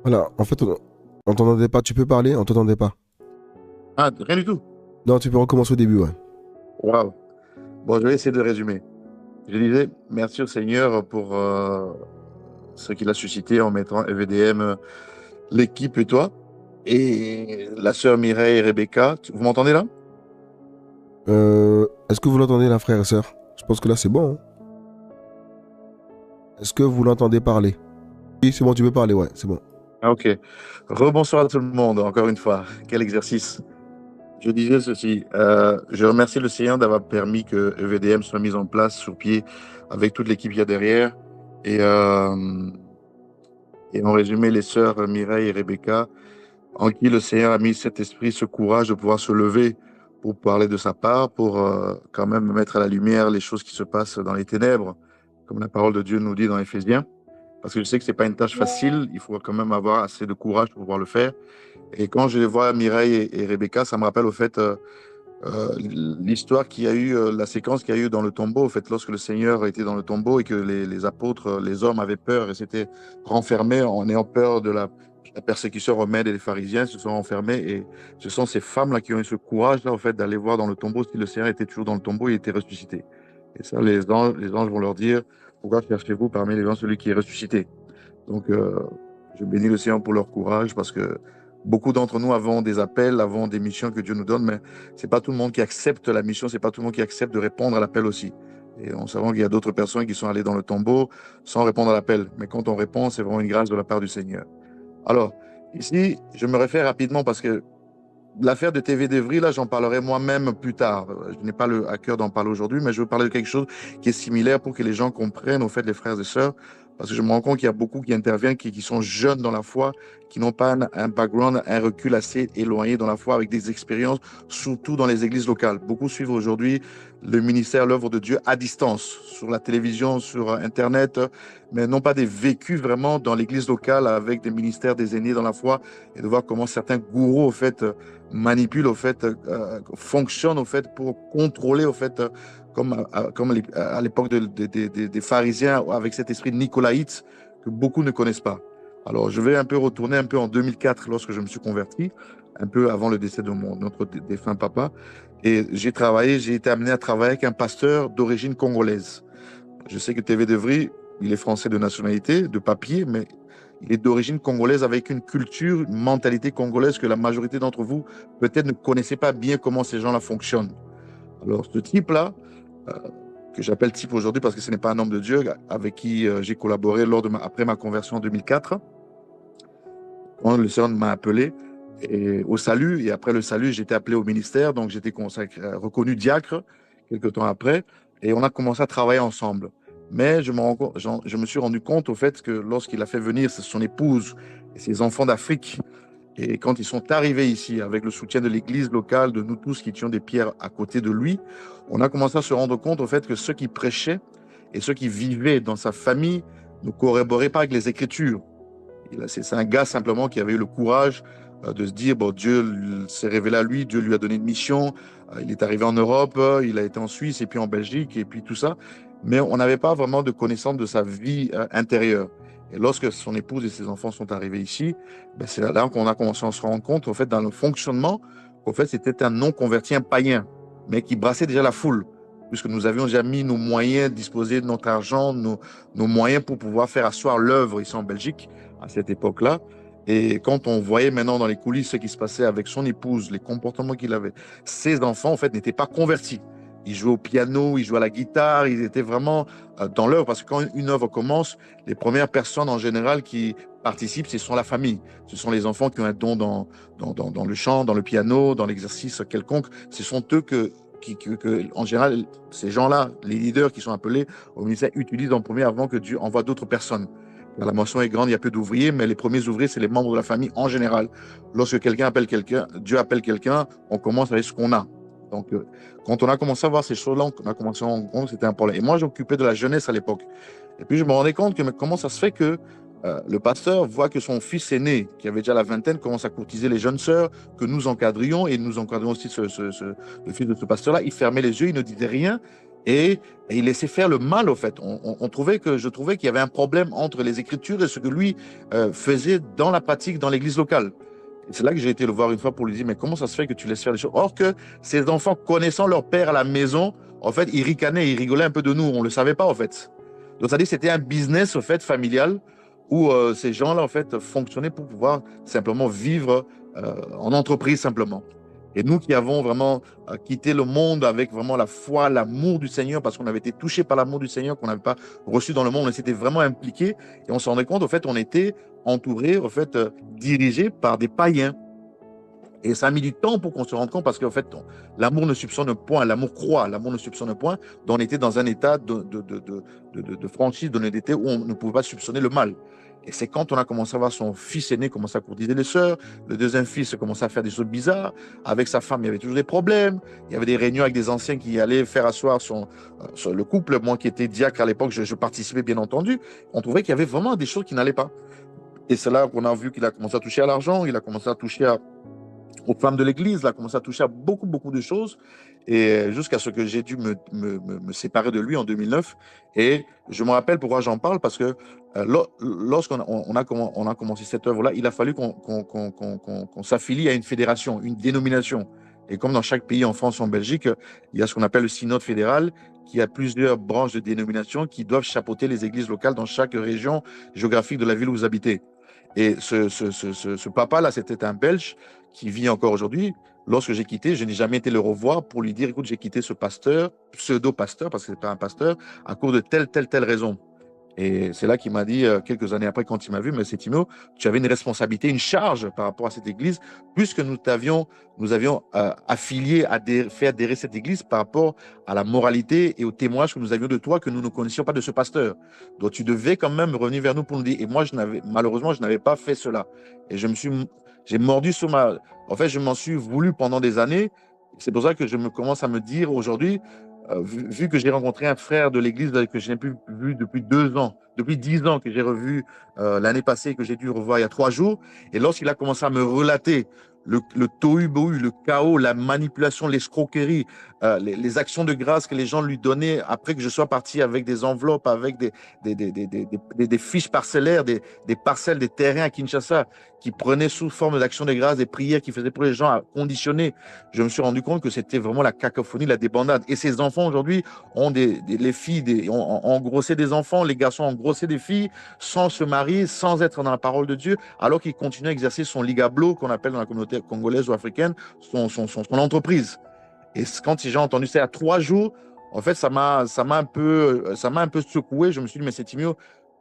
Voilà, en fait, on t'entendait pas. Tu peux parler, on t'entendait pas. Ah, rien du tout. Non, tu peux recommencer au début, ouais. Waouh. Bon, je vais essayer de résumer. Je disais, merci au Seigneur pour ce qu'il a suscité en mettant EVDM, l'équipe et toi, et la sœur Mireille et Rebecca. Vous m'entendez là? Est-ce que vous l'entendez, là, frère et sœur? Je pense que là, c'est bon, hein. Est-ce que vous l'entendez parler? Oui, c'est bon, tu peux parler, ouais, c'est bon. Ah, ok. Rebonsoir à tout le monde, encore une fois. Quel exercice. Je disais ceci. Je remercie le Seigneur d'avoir permis que EVDM soit mise en place sur pied avec toute l'équipe qu'il y a derrière. Et, euh, et en résumé, les sœurs Mireille et Rebecca en qui le Seigneur a mis cet esprit, ce courage de pouvoir se lever pour parler de sa part, pour quand même mettre à la lumière les choses qui se passent dans les ténèbres, comme la parole de Dieu nous dit dans Éphésiens. Parce que je sais que c'est pas une tâche facile, il faut quand même avoir assez de courage pour pouvoir le faire. Et quand je les vois, Mireille et Rebecca, ça me rappelle au fait l'histoire qu'il y a eu, la séquence qu'il y a eu dans le tombeau, au fait, lorsque le Seigneur était dans le tombeau et que les apôtres, les hommes avaient peur et s'étaient renfermés en ayant peur de la persécution romaine et les pharisiens se sont renfermés. Et ce sont ces femmes-là qui ont eu ce courage-là, au fait, d'aller voir dans le tombeau si le Seigneur était toujours dans le tombeau et était ressuscité. Et ça, les anges vont leur dire, pourquoi cherchez-vous parmi les gens celui qui est ressuscité? Donc, je bénis le Seigneur pour leur courage parce que beaucoup d'entre nous avons des appels, avons des missions que Dieu nous donne, mais c'est pas tout le monde qui accepte la mission, c'est pas tout le monde qui accepte de répondre à l'appel aussi. Et on sait qu'il y a d'autres personnes qui sont allées dans le tombeau sans répondre à l'appel. Mais quand on répond, c'est vraiment une grâce de la part du Seigneur. Alors, ici, je me réfère rapidement parce que l'affaire de TV d'Evry, là, j'en parlerai moi-même plus tard. Je n'ai pas à cœur d'en parler aujourd'hui, mais je veux parler de quelque chose qui est similaire pour que les gens comprennent, au fait, les frères et sœurs, parce que je me rends compte qu'il y a beaucoup qui interviennent, qui sont jeunes dans la foi, qui n'ont pas un background, un recul assez éloigné dans la foi, avec des expériences, surtout dans les églises locales. Beaucoup suivent aujourd'hui le ministère, l'œuvre de Dieu à distance, sur la télévision, sur Internet, mais non pas des vécus vraiment dans l'église locale avec des ministères des aînés dans la foi et de voir comment certains gourous, au fait, manipule au fait, fonctionne au fait pour contrôler au fait, comme à l'époque des pharisiens avec cet esprit nicolaïte que beaucoup ne connaissent pas. Alors je vais un peu retourner un peu en 2004 lorsque je me suis converti, un peu avant le décès de notre défunt papa. Et j'ai été amené à travailler avec un pasteur d'origine congolaise. Je sais que TV Devry, il est français de nationalité, de papier, mais il est d'origine congolaise avec une culture, une mentalité congolaise que la majorité d'entre vous peut-être ne connaissez pas bien comment ces gens-là fonctionnent. Alors ce type-là, euh, que j'appelle type aujourd'hui parce que ce n'est pas un homme de Dieu, avec qui j'ai collaboré après ma conversion en 2004, quand le Seigneur m'a appelé au salut, et après le salut, j'ai été appelé au ministère, donc j'étais reconnu diacre quelques temps après, et on a commencé à travailler ensemble. Mais je me suis rendu compte au fait que lorsqu'il a fait venir son épouse et ses enfants d'Afrique, et quand ils sont arrivés ici, avec le soutien de l'église locale, de nous tous qui étions des pierres à côté de lui, on a commencé à se rendre compte au fait que ceux qui prêchaient et ceux qui vivaient dans sa famille ne corroboraient pas avec les Écritures. C'est un gars simplement qui avait eu le courage de se dire, bon, Dieu s'est révélé à lui, Dieu lui a donné une mission, il est arrivé en Europe, il a été en Suisse et puis en Belgique et puis tout ça, mais on n'avait pas vraiment de connaissance de sa vie intérieure. Et lorsque son épouse et ses enfants sont arrivés ici, ben c'est là qu'on a commencé à se rendre compte, au fait, dans le fonctionnement, qu'au fait, c'était un non-converti, un païen, mais qui brassait déjà la foule, puisque nous avions déjà mis nos moyens, disposé de notre argent, nos moyens pour pouvoir faire asseoir l'œuvre ici en Belgique à cette époque-là. Et quand on voyait maintenant dans les coulisses ce qui se passait avec son épouse, les comportements qu'il avait, ses enfants, en fait, n'étaient pas convertis. Ils jouaient au piano, ils jouaient à la guitare, ils étaient vraiment dans l'œuvre. Parce que quand une œuvre commence, les premières personnes en général qui participent, ce sont la famille. Ce sont les enfants qui ont un don dans le chant, dans le piano, dans l'exercice quelconque. Ce sont eux en général, ces gens-là, les leaders qui sont appelés au ministère, utilisent en premier avant que Dieu envoie d'autres personnes. La moisson est grande, il y a peu d'ouvriers, mais les premiers ouvriers, c'est les membres de la famille en général. Lorsque quelqu'un appelle quelqu'un, Dieu appelle quelqu'un, on commence avec ce qu'on a. Donc, quand on a commencé à voir ces choses-là, on a commencé à rendre compte que c'était un problème. Et moi, j'occupais de la jeunesse à l'époque. Et puis, je me rendais compte que mais comment ça se fait que le pasteur voit que son fils aîné, qui avait déjà la vingtaine, commence à courtiser les jeunes sœurs, que nous encadrions, et nous encadrions aussi le fils de ce pasteur-là. Il fermait les yeux, il ne disait rien. et il laissait faire le mal, au fait. Je trouvais qu'il y avait un problème entre les Écritures et ce que lui faisait dans la pratique dans l'église locale. Et c'est là que j'ai été le voir une fois pour lui dire, mais comment ça se fait que tu laisses faire les choses? Or que ces enfants, connaissant leur père à la maison, en fait, ils ricanaient, ils rigolaient un peu de nous. On ne le savait pas, en fait. Donc, c'est-à-dire que c'était un business, en fait, familial, où ces gens-là, en fait, fonctionnaient pour pouvoir simplement vivre en entreprise, simplement. Et nous qui avons vraiment quitté le monde avec vraiment la foi, l'amour du Seigneur, parce qu'on avait été touchés par l'amour du Seigneur qu'on n'avait pas reçu dans le monde, on s'était vraiment impliqués et on s'en rendait compte, en fait, on était entourés, en fait, dirigés par des païens. Et ça a mis du temps pour qu'on se rende compte parce qu'en fait, l'amour ne soupçonne point, l'amour croit, l'amour ne soupçonne point. Donc on était dans un état de franchise, d'honnêteté où on ne pouvait pas soupçonner le mal. Et c'est quand on a commencé à voir son fils aîné commencer à courtiser les sœurs, le deuxième fils commençait à faire des choses bizarres. Avec sa femme, il y avait toujours des problèmes. Il y avait des réunions avec des anciens qui allaient faire asseoir le couple. Moi qui étais diacre à l'époque, je participais bien entendu. On trouvait qu'il y avait vraiment des choses qui n'allaient pas. Et c'est là qu'on a vu qu'il a commencé à toucher à l'argent, il a commencé à toucher aux femmes de l'église, il a commencé à toucher à beaucoup, beaucoup de choses, et jusqu'à ce que j'ai dû me séparer de lui en 2009. Et je me rappelle pourquoi j'en parle, parce que lorsqu'on on a commencé cette œuvre-là, il a fallu qu'on s'affilie à une fédération, une dénomination. Et comme dans chaque pays, en France ou en Belgique, il y a ce qu'on appelle le synode fédéral, qui a plusieurs branches de dénomination qui doivent chapeauter les églises locales dans chaque région géographique de la ville où vous habitez. Et ce papa-là, c'était un Belge qui vit encore aujourd'hui. Lorsque j'ai quitté, je n'ai jamais été le revoir pour lui dire, écoute, j'ai quitté ce pasteur, pseudo-pasteur, parce que ce n'est pas un pasteur, à cause de telle raison. Et c'est là qu'il m'a dit, quelques années après, quand il m'a vu, mais c'est Timo, tu avais une responsabilité, une charge par rapport à cette église, puisque nous avions affilié, fait adhérer cette église par rapport à la moralité et au témoignage que nous avions de toi, que nous ne connaissions pas de ce pasteur. Donc tu devais quand même revenir vers nous pour nous dire. Et moi, malheureusement, je n'avais pas fait cela. Et j'ai mordu sur ma. En fait, je m'en suis voulu pendant des années. C'est pour ça que je commence à me dire aujourd'hui, vu que j'ai rencontré un frère de l'église que je n'ai plus vu depuis 2 ans, depuis 10 ans que j'ai revu l'année passée, que j'ai dû revoir il y a 3 jours, et lorsqu'il a commencé à me relater le tohu-bohu, le chaos, la manipulation, l'escroquerie, les actions de grâce que les gens lui donnaient après que je sois parti avec des enveloppes, avec des fiches parcellaires, des parcelles, des terrains à Kinshasa qui prenaient sous forme d'actions de grâce, des prières qui faisaient pour les gens à conditionner. Je me suis rendu compte que c'était vraiment la cacophonie, la débandade. Et ces enfants aujourd'hui ont les filles ont engrossé des enfants, les garçons ont engrossé des filles sans se marier, sans être dans la parole de Dieu, alors qu'ils continuent à exercer son ligablo, qu'on appelle dans la communauté congolaise ou africaine, son entreprise. Et quand j'ai entendu ça il y a 3 jours, en fait, ça m'a un peu secoué. Je me suis dit, mais c'est Timio,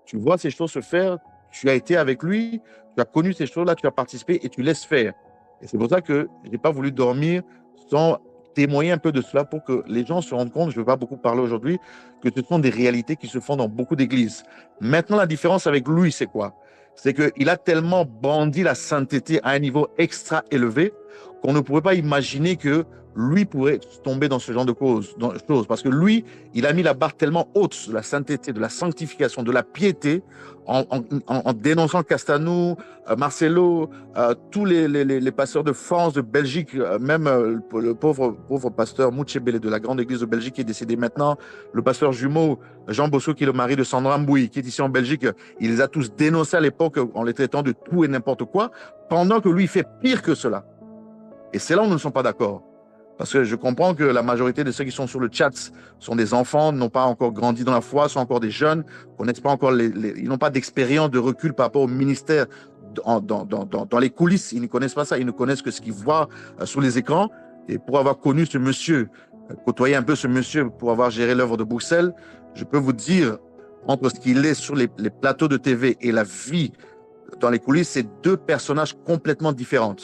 tu vois ces choses se faire, tu as été avec lui, tu as connu ces choses-là, tu as participé et tu laisses faire. Et c'est pour ça que je n'ai pas voulu dormir sans témoigner un peu de cela pour que les gens se rendent compte, je ne veux pas beaucoup parler aujourd'hui, que ce sont des réalités qui se font dans beaucoup d'églises. Maintenant, la différence avec lui, c'est quoi? C'est qu'il a tellement brandi la sainteté à un niveau extra élevé qu'on ne pourrait pas imaginer que lui pourrait tomber dans ce genre de choses. Parce que lui, il a mis la barre tellement haute de la sainteté, de la sanctification, de la piété, en dénonçant Castanou, Marcelo, tous les pasteurs de France, de Belgique, même le pauvre pasteur Mouchebele de la grande église de Belgique qui est décédé maintenant, le pasteur jumeau Jean Bosso qui est le mari de Sandra Mbouy, qui est ici en Belgique, il les a tous dénoncés à l'époque en les traitant de tout et n'importe quoi, pendant que lui il fait pire que cela. Et c'est là où nous ne sommes pas d'accord. Parce que je comprends que la majorité de ceux qui sont sur le chat sont des enfants, n'ont pas encore grandi dans la foi, sont encore des jeunes, connaissent pas encore ils n'ont pas d'expérience, de recul par rapport au ministère dans les coulisses. Ils ne connaissent pas ça, ils ne connaissent que ce qu'ils voient sur les écrans. Et pour avoir connu ce monsieur, côtoyer un peu ce monsieur, pour avoir géré l'œuvre de Bruxelles, je peux vous dire, entre ce qu'il est sur les plateaux de TV et la vie dans les coulisses, c'est 2 personnages complètement différents.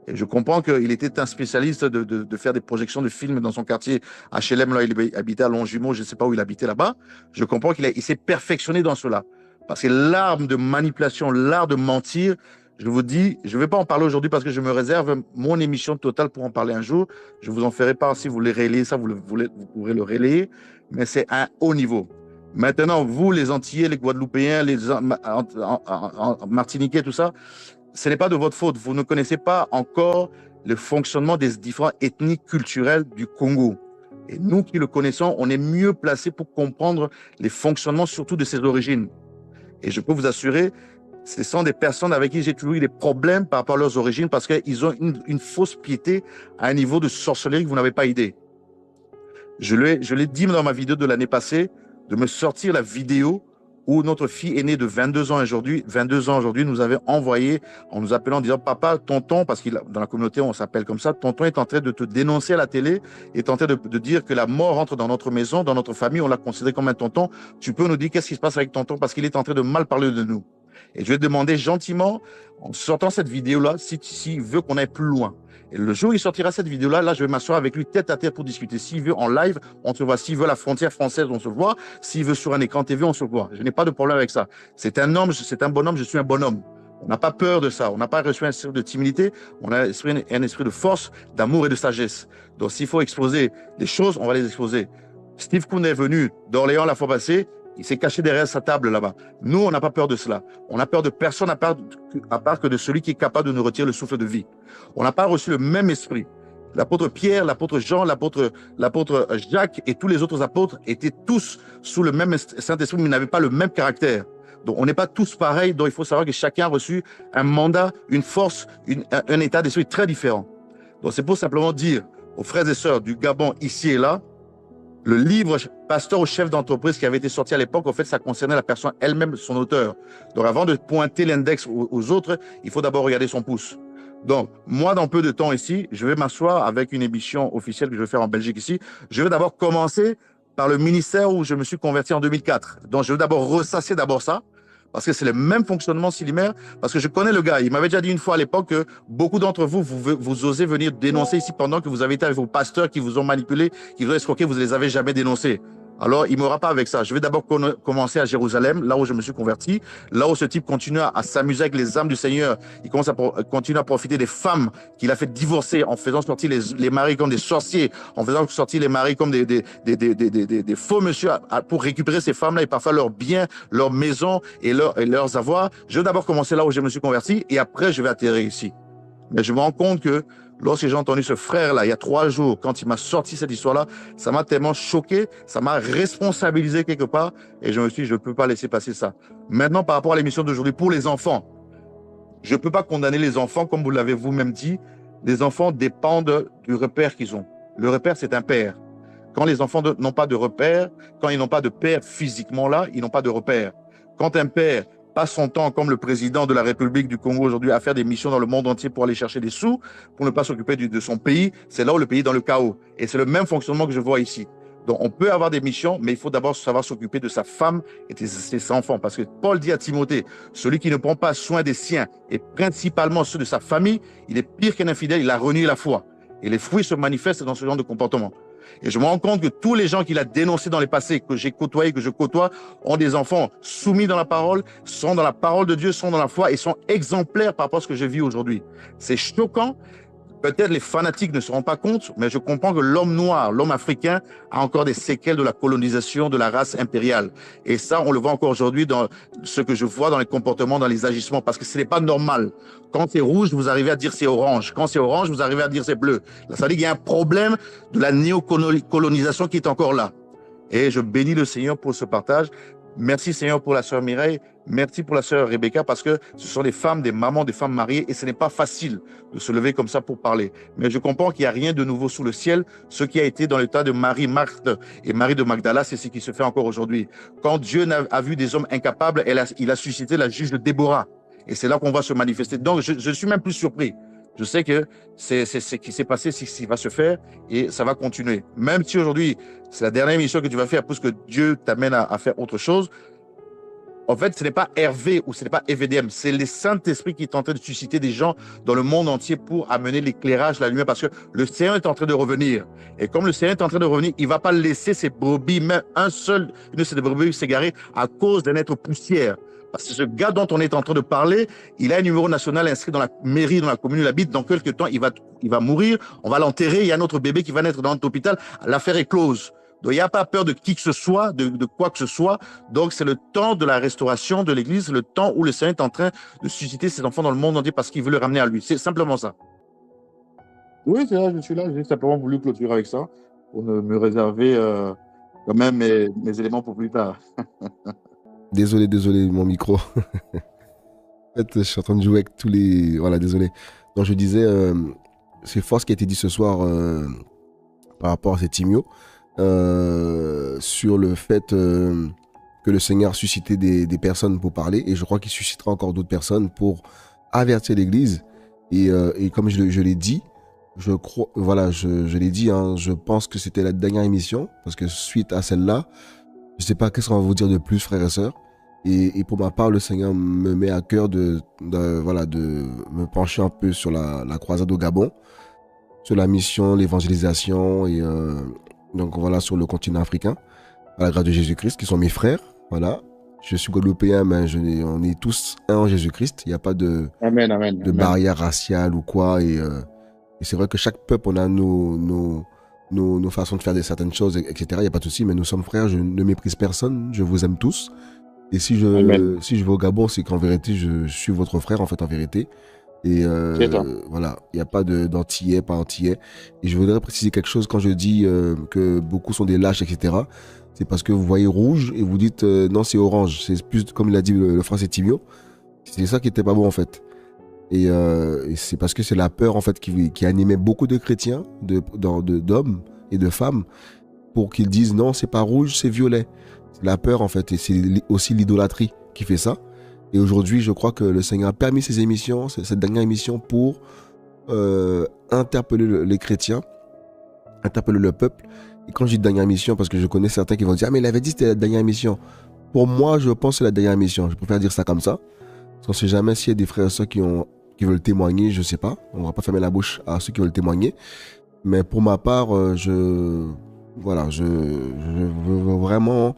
Et je comprends qu'il était un spécialiste de faire des projections de films dans son quartier HLM, là il habitait à Longjumeau, je ne sais pas où il habitait là-bas. Je comprends qu'il s'est perfectionné dans cela. Parce que l'art de manipulation, l'art de mentir, je vous dis, je ne vais pas en parler aujourd'hui parce que je me réserve mon émission totale pour en parler un jour. Je vous en ferai part si vous voulez relayer ça, vous pourrez le relayer. Mais c'est un haut niveau. Maintenant, vous, les Antillais, les Guadeloupéens, les Martiniquais, tout ça, ce n'est pas de votre faute. Vous ne connaissez pas encore le fonctionnement des différentes ethnies culturelles du Congo. Et nous qui le connaissons, on est mieux placés pour comprendre les fonctionnements, surtout de ses origines. Et je peux vous assurer, ce sont des personnes avec qui j'ai toujours eu des problèmes par rapport à leurs origines parce qu'ils ont une fausse piété à un niveau de sorcellerie que vous n'avez pas idée. Je l'ai dit dans ma vidéo de l'année passée, de me sortir la vidéo où notre fille aînée de 22 ans aujourd'hui nous avait envoyé en nous appelant en disant « Papa, tonton », parce que dans la communauté, on s'appelle comme ça, « Tonton est en train de te dénoncer à la télé, est en train de dire que la mort entre dans notre maison, dans notre famille, on l'a considéré comme un tonton. Tu peux nous dire qu'est-ce qui se passe avec tonton parce qu'il est en train de mal parler de nous. » Et je vais demander gentiment, en sortant cette vidéo-là, s'il veut qu'on aille plus loin. Et le jour où il sortira cette vidéo-là, là, je vais m'asseoir avec lui tête à tête pour discuter. S'il veut en live, on se voit. S'il veut la frontière française, on se voit. S'il veut sur un écran TV, on se voit. Je n'ai pas de problème avec ça. C'est un homme, c'est un bonhomme, je suis un bonhomme. On n'a pas peur de ça. On n'a pas reçu un esprit de timidité. On a un esprit de force, d'amour et de sagesse. Donc, s'il faut exposer des choses, on va les exposer. Steve Kuhn est venu d'Orléans la fois passée. Il s'est caché derrière sa table là-bas. Nous, on n'a pas peur de cela. On n'a peur de personne à part que de celui qui est capable de nous retirer le souffle de vie. On n'a pas reçu le même esprit. L'apôtre Pierre, l'apôtre Jean, l'apôtre Jacques et tous les autres apôtres étaient tous sous le même Saint-Esprit, mais n'avaient pas le même caractère. Donc, on n'est pas tous pareils. Donc, il faut savoir que chacun a reçu un mandat, une force, un état d'esprit très différent. Donc, c'est pour simplement dire aux frères et sœurs du Gabon, ici et là, le livre Pasteur au chef d'entreprise qui avait été sorti à l'époque, en fait, ça concernait la personne elle-même, son auteur. Donc, avant de pointer l'index aux autres, il faut d'abord regarder son pouce. Donc, moi, dans peu de temps ici, je vais m'asseoir avec une émission officielle que je vais faire en Belgique ici. Je vais d'abord commencer par le ministère où je me suis converti en 2004. Donc, je vais d'abord ressasser d'abord ça, parce que c'est le même fonctionnement similaire, parce que je connais le gars. Il m'avait déjà dit une fois à l'époque que beaucoup d'entre vous, vous osez venir dénoncer ici pendant que vous avez été avec vos pasteurs qui vous ont manipulé, qui vous ont escroqué, vous ne les avez jamais dénoncés. Alors, il ne m'aura pas avec ça. Je vais d'abord commencer à Jérusalem, là où je me suis converti, là où ce type continue à s'amuser avec les âmes du Seigneur. Il commence à continuer à profiter des femmes qu'il a fait divorcer en faisant sortir les maris comme des sorciers, en faisant sortir les maris comme des faux monsieur pour récupérer ces femmes-là et parfois leurs biens, leurs maisons et leurs avoirs. Je vais d'abord commencer là où je me suis converti et après, je vais atterrir ici. Mais je me rends compte que lorsque j'ai entendu ce frère-là, il y a 3 jours, quand il m'a sorti cette histoire-là, ça m'a tellement choqué, ça m'a responsabilisé quelque part, et je me suis dit, je ne peux pas laisser passer ça. Maintenant, par rapport à l'émission d'aujourd'hui, pour les enfants, je ne peux pas condamner les enfants, comme vous l'avez vous-même dit. Les enfants dépendent du repère qu'ils ont. Le repère, c'est un père. Quand les enfants n'ont pas de repère, quand ils n'ont pas de père physiquement là, ils n'ont pas de repère. Quand un père passe son temps, comme le président de la République du Congo aujourd'hui, à faire des missions dans le monde entier pour aller chercher des sous, pour ne pas s'occuper de son pays, c'est là où le pays est dans le chaos. Et c'est le même fonctionnement que je vois ici. Donc, on peut avoir des missions, mais il faut d'abord savoir s'occuper de sa femme et de ses enfants. Parce que Paul dit à Timothée, celui qui ne prend pas soin des siens, et principalement ceux de sa famille, il est pire qu'un infidèle, il a renié la foi. Et les fruits se manifestent dans ce genre de comportement. Et je me rends compte que tous les gens qu'il a dénoncés dans les passés, que j'ai côtoyés, que je côtoie, ont des enfants soumis dans la parole, sont dans la parole de Dieu, sont dans la foi et sont exemplaires par rapport à ce que je vis aujourd'hui. C'est choquant. Peut-être les fanatiques ne se rendent pas compte, mais je comprends que l'homme noir, l'homme africain, a encore des séquelles de la colonisation de la race impériale. Et ça, on le voit encore aujourd'hui dans ce que je vois dans les comportements, dans les agissements, parce que ce n'est pas normal. Quand c'est rouge, vous arrivez à dire c'est orange. Quand c'est orange, vous arrivez à dire c'est bleu. Ça veut dire qu'il y a un problème de la néocolonisation qui est encore là. Et je bénis le Seigneur pour ce partage. Merci Seigneur pour la sœur Mireille, merci pour la sœur Rebecca parce que ce sont des femmes, des mamans, des femmes mariées et ce n'est pas facile de se lever comme ça pour parler. Mais je comprends qu'il n'y a rien de nouveau sous le ciel. Ce qui a été dans le temps de Marie, Marthe et Marie de Magdala, c'est ce qui se fait encore aujourd'hui. Quand Dieu a vu des hommes incapables, il a suscité la juge de Déborah. Et c'est là qu'on va se manifester. Donc je suis même plus surpris. Je sais que c'est ce qui s'est passé, c'est ce qui va se faire et ça va continuer. Même si aujourd'hui, c'est la dernière émission que tu vas faire parce que Dieu t'amène à faire autre chose. En fait, ce n'est pas Hervé ou ce n'est pas EVDM, c'est le Saint-Esprit qui est en train de susciter des gens dans le monde entier pour amener l'éclairage, la lumière, parce que le Seigneur est en train de revenir. Et comme le Seigneur est en train de revenir, il ne va pas laisser ses brebis, même une de ses brebis s'égarer à cause d'un être poussière. Parce que ce gars dont on est en train de parler, il a un numéro national inscrit dans la mairie, dans la commune où il habite. Dans quelques temps, il va mourir. On va l'enterrer. Il y a un autre bébé qui va naître dans notre hôpital. L'affaire est close. Donc, il n'y a pas peur de qui que ce soit, de quoi que ce soit. Donc, c'est le temps de la restauration de l'Église. C'est le temps où le Seigneur est en train de susciter ses enfants dans le monde entier parce qu'il veut le ramener à lui. C'est simplement ça. Oui, c'est là, je suis là. J'ai simplement voulu clôturer avec ça. pour me réserver quand même mes éléments pour plus tard. Désolé, mon micro. En fait, je suis en train de jouer avec tous les. Voilà, désolé. Donc, je disais, c'est fort ce qui a été dit ce soir par rapport à ces Timio, sur le fait que le Seigneur a suscité des personnes pour parler, et je crois qu'il suscitera encore d'autres personnes pour avertir l'Église. Et comme je l'ai dit, je crois, voilà, je l'ai dit, hein, je pense que c'était la dernière émission, parce que suite à celle-là, je sais pas qu'est-ce qu'on va vous dire de plus, frères et sœurs. Et pour ma part, le Seigneur me met à cœur voilà, de me pencher un peu sur la croisade au Gabon, sur la mission, l'évangélisation, et donc voilà, sur le continent africain, à la grâce de Jésus-Christ, qui sont mes frères. Voilà. Je suis guadeloupéen, mais on est tous un en Jésus-Christ. Il n'y a pas Amen, amen, de amen. barrière raciale ou quoi. Et c'est vrai que chaque peuple, on a nos façons de faire certaines choses, etc. Il n'y a pas de souci, mais nous sommes frères. Je ne méprise personne. Je vous aime tous. Et Amen. si je vais au Gabon, c'est qu'en vérité, je suis votre frère, en fait, en vérité. Et C'est ça. voilà, il n'y a pas d'antillais, pas antillais. Et je voudrais préciser quelque chose quand je dis que beaucoup sont des lâches, etc. C'est parce que vous voyez rouge et vous dites non, c'est orange. C'est plus, comme il a dit le frère Timio. C'est ça qui était pas bon, en fait. Et c'est parce que c'est la peur, en fait, qui animait beaucoup de chrétiens, d'hommes et de femmes, pour qu'ils disent non, c'est pas rouge, c'est violet. C'est la peur, en fait, et c'est aussi l'idolâtrie qui fait ça. Et aujourd'hui, je crois que le Seigneur a permis ces émissions, cette dernière émission, pour interpeller les chrétiens, interpeller le peuple. Et quand je dis dernière émission, parce que je connais certains qui vont dire ah, mais il avait dit que c'était la dernière émission. Pour moi, je pense que c'est la dernière émission. Je préfère dire ça comme ça. Parce qu'on ne sait jamais s'il y a des frères et sœurs qui veulent témoigner, je sais pas. On va pas fermer la bouche à ceux qui veulent témoigner. Mais pour ma part, voilà, je veux vraiment,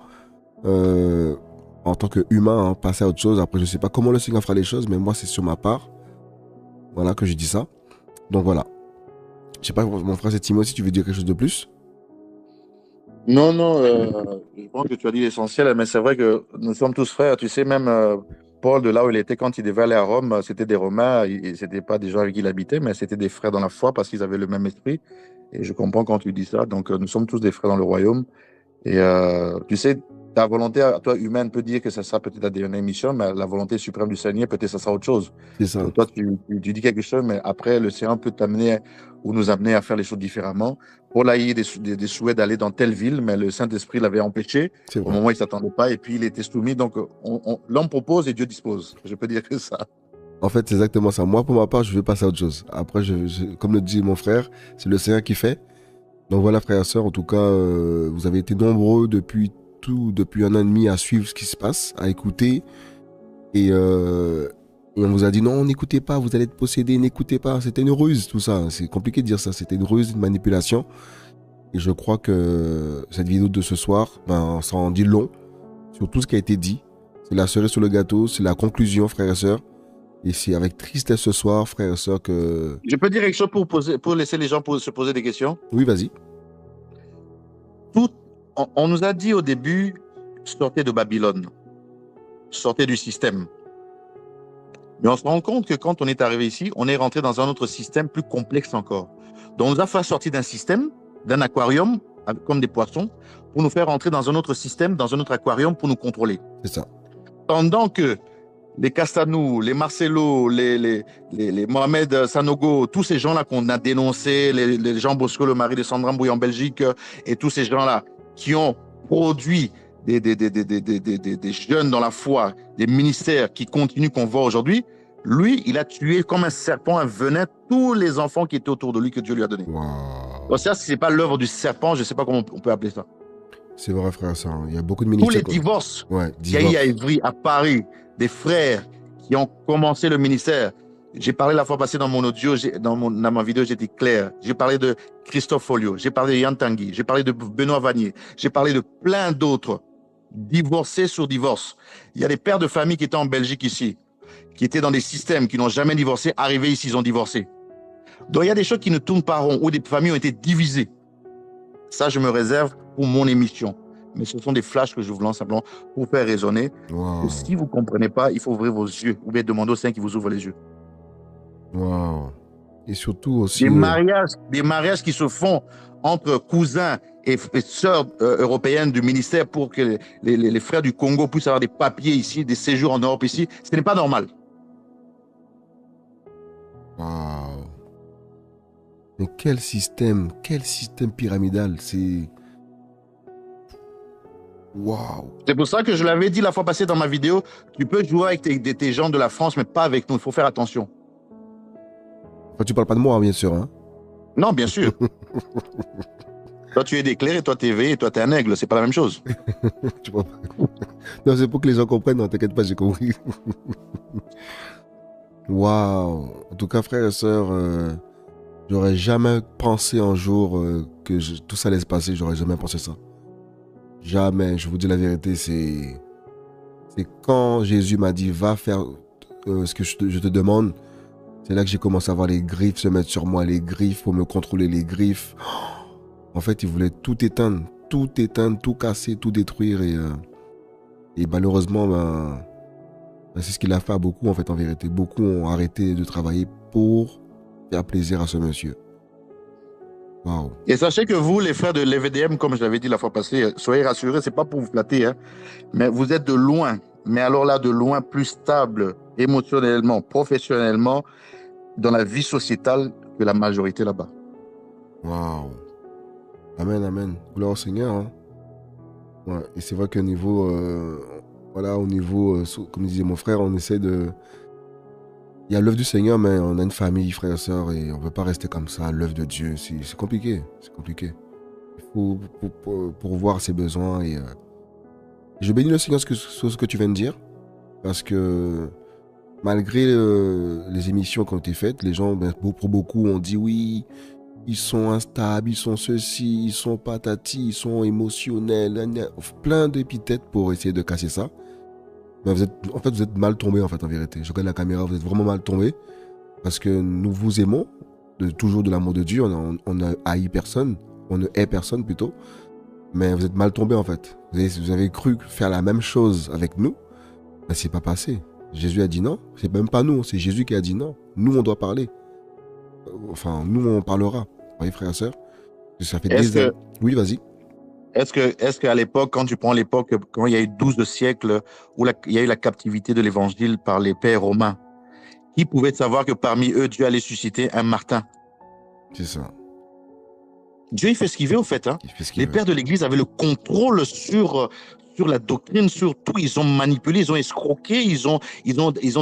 en tant qu'humain, hein, passer à autre chose. Après, je sais pas comment le Seigneur fera les choses, mais moi, c'est sur ma part, voilà, que je dis ça. Donc voilà. Je sais pas, mon frère, c'est Timo, si tu veux dire quelque chose de plus. Non, non, je pense que tu as dit l'essentiel, mais c'est vrai que nous sommes tous frères. Tu sais, même Paul, de là où il était, quand il devait aller à Rome, c'était des Romains, et c'était pas des gens avec qui il habitait, mais c'était des frères dans la foi parce qu'ils avaient le même esprit. Et je comprends quand tu dis ça. Donc, nous sommes tous des frères dans le royaume. Et tu sais, ta volonté à toi humaine peut dire que ça sera peut-être la dernière émission, mais la volonté suprême du Seigneur, peut-être ça sera autre chose. C'est ça. Donc toi, tu dis quelque chose, mais après, le Seigneur peut t'amener ou nous amener à faire les choses différemment. Paul a eu des souhaits d'aller dans telle ville, mais le Saint-Esprit l'avait empêché. C'est Au vrai. moment où il ne s'attendait pas, et puis il était soumis. Donc, l'homme propose et Dieu dispose. Je peux dire que ça. En fait, c'est exactement ça. Moi, pour ma part, je vais passer à autre chose. Après, comme le dit mon frère, c'est le Seigneur qui fait. Donc voilà, frères et sœurs, en tout cas, vous avez été nombreux depuis 1 an et demi à suivre ce qui se passe, à écouter. Et on vous a dit non, n'écoutez pas, vous allez être possédés, n'écoutez pas. C'était une ruse, tout ça. C'est compliqué de dire ça. C'était une ruse, une manipulation. Et je crois que cette vidéo de ce soir, ben, ça en dit long sur tout ce qui a été dit. C'est la cerise sur le gâteau, c'est la conclusion, frères et sœurs. Et c'est avec tristesse ce soir, frères et sœurs, que... Je peux dire quelque chose pour laisser les gens se poser des questions. Oui, vas-y. Tout, on nous a dit au début, sortez de Babylone, sortez du système. Mais on se rend compte que quand on est arrivé ici, on est rentré dans un autre système plus complexe encore. Donc, on nous a fait sortir d'un système, d'un aquarium, comme des poissons, pour nous faire rentrer dans un autre système, dans un autre aquarium, pour nous contrôler. C'est ça. Pendant que les Castanou, les Marcelo, les Mohamed Sanogo, tous ces gens-là qu'on a dénoncés, les Jean Bosco, le mari de Sandra Mbouille en Belgique, et tous ces gens-là qui ont produit des jeunes dans la foi, des ministères qui continuent qu'on voit aujourd'hui, lui, il a tué comme un serpent, un venin, tous les enfants qui étaient autour de lui que Dieu lui a donné. Wow. Donc ça, si ce n'est pas l'œuvre du serpent, je ne sais pas comment on peut appeler ça. C'est vrai, frère, ça. Il y a beaucoup de Tous ministères. les divorces Ouais, qu'il y a eu à Évry, à Paris, des frères qui ont commencé le ministère. J'ai parlé la fois passée dans mon audio, dans ma vidéo, j'étais clair. J'ai parlé de Christophe Folio, j'ai parlé de Yann Tanguy, j'ai parlé de Benoît Vanier, j'ai parlé de plein d'autres, divorcés sur divorce. Il y a des pères de famille qui étaient en Belgique ici, qui étaient dans des systèmes, qui n'ont jamais divorcé, arrivés ici, ils ont divorcé. Donc il y a des choses qui ne tournent pas rond, où des familles ont été divisées. Ça, je me réserve pour mon émission. Mais ce sont des flashs que je vous lance simplement pour faire raisonner. Wow. Si vous ne comprenez pas, il faut ouvrir vos yeux ou bien demander au Saint qui vous ouvre les yeux. Wow. Et surtout aussi... Des mariages qui se font entre cousins et sœurs européennes du ministère pour que les frères du Congo puissent avoir des papiers ici, des séjours en Europe ici. Ce n'est pas normal. Waouh. Mais quel système pyramidal, c'est... Waouh. C'est pour ça que je l'avais dit la fois passée dans ma vidéo, tu peux jouer avec tes gens de la France, mais pas avec nous, il faut faire attention. Enfin, tu parles pas de moi, bien sûr. Hein. Non, bien sûr. Toi, tu es d'éclair et toi, tu es éveillé et toi, tu es un aigle, c'est pas la même chose. Tu vois pas. Non, c'est pour que les gens comprennent, non, t'inquiète pas, j'ai compris. Waouh. En tout cas, frères et sœurs, j'aurais jamais pensé un jour que tout ça allait se passer, j'aurais jamais pensé ça. Jamais, je vous dis la vérité, c'est quand Jésus m'a dit va faire ce que je te demande, c'est là que j'ai commencé à voir les griffes se mettre sur moi, les griffes pour me contrôler, les griffes. En fait, il voulait tout éteindre, tout casser, tout détruire et malheureusement, c'est ce qu'il a fait à beaucoup en fait en vérité. Beaucoup ont arrêté de travailler pour faire plaisir à ce monsieur. Wow. Et sachez que vous, les frères de l'EVDM, comme je l'avais dit la fois passée, soyez rassurés, c'est pas pour vous flatter, hein, mais vous êtes de loin, mais alors là, de loin plus stable émotionnellement, professionnellement, dans la vie sociétale que la majorité là-bas. Waouh. Amen, amen. Gloire au Seigneur. Hein. Ouais. Et c'est vrai qu'au niveau, au niveau, comme disait mon frère, on essaie de... Il y a l'œuvre du Seigneur, mais on a une famille, frères et sœurs, et on ne peut pas rester comme ça, l'œuvre de Dieu. C'est compliqué, c'est compliqué. Il faut pour voir ses besoins. Et je bénis le Seigneur sur ce que tu viens de dire, parce que malgré les émissions qui ont été faites, les gens, pour beaucoup, ont dit oui, ils sont instables, ils sont ceci, ils sont patati, ils sont émotionnels, plein d'épithètes pour essayer de casser ça. Mais vous êtes mal tombé en fait en vérité. Je regarde la caméra, vous êtes vraiment mal tombé parce que nous vous aimons toujours de l'amour de Dieu. On ne haït personne, on ne hait personne plutôt. Mais vous êtes mal tombé en fait. Vous avez cru faire la même chose avec nous, mais c'est pas passé. Jésus a dit non. C'est même pas nous, c'est Jésus qui a dit non. Nous on doit parler. Enfin, nous on parlera. Vous voyez frères et sœurs. Ça fait des années. Oui, vas-y. Est-ce qu'à l'époque, quand tu prends l'époque, quand il y a eu 12 siècles où il y a eu la captivité de l'évangile par les pères romains, qui pouvait savoir que parmi eux, Dieu allait susciter un Martin? C'est ça. Dieu, il fait ce qu'il veut, au fait. Hein. Les pères de l'Église avaient le contrôle sur la doctrine, sur tout. Ils ont manipulé, ils ont escroqué, ils ont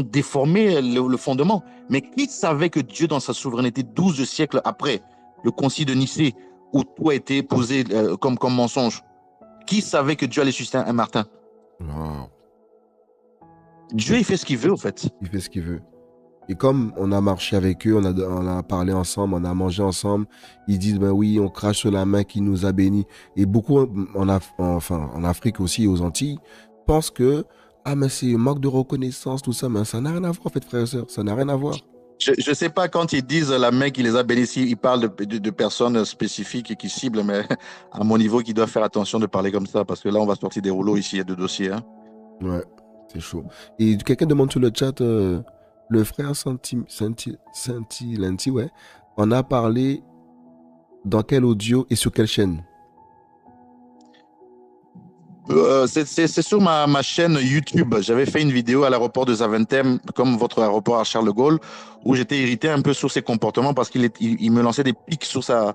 déformé le fondement. Mais qui savait que Dieu, dans sa souveraineté, 12 siècles après le concile de Nicée, où tout a été posé comme mensonge, qui savait que Dieu allait susciter un Martin? Wow. Dieu, il fait ce qu'il veut, au fait. Il fait ce qu'il veut. Et comme on a marché avec eux, on a parlé ensemble, on a mangé ensemble, ils disent, ben oui, on crache sur la main qui nous a bénis. Et beaucoup, en Afrique aussi et aux Antilles, pensent que, mais c'est un manque de reconnaissance, tout ça, mais ça n'a rien à voir, en fait, frères et sœurs, ça n'a rien à voir. Je ne sais pas quand ils disent la main qui les a bénis, ils parlent de personnes spécifiques et qui ciblent, mais à mon niveau, qui doivent faire attention de parler comme ça, parce que là, on va sortir des rouleaux ici, il y a 2 dossiers. Hein. Ouais, c'est chaud. Et quelqu'un demande sur le chat, le frère Santi, ouais, on a parlé dans quel audio et sur quelle chaîne? C'est sur ma chaîne YouTube. J'avais fait une vidéo à l'aéroport de Zaventem, comme votre aéroport à Charles de Gaulle, où j'étais irrité un peu sur ses comportements parce qu'il me lançait des pics sur sa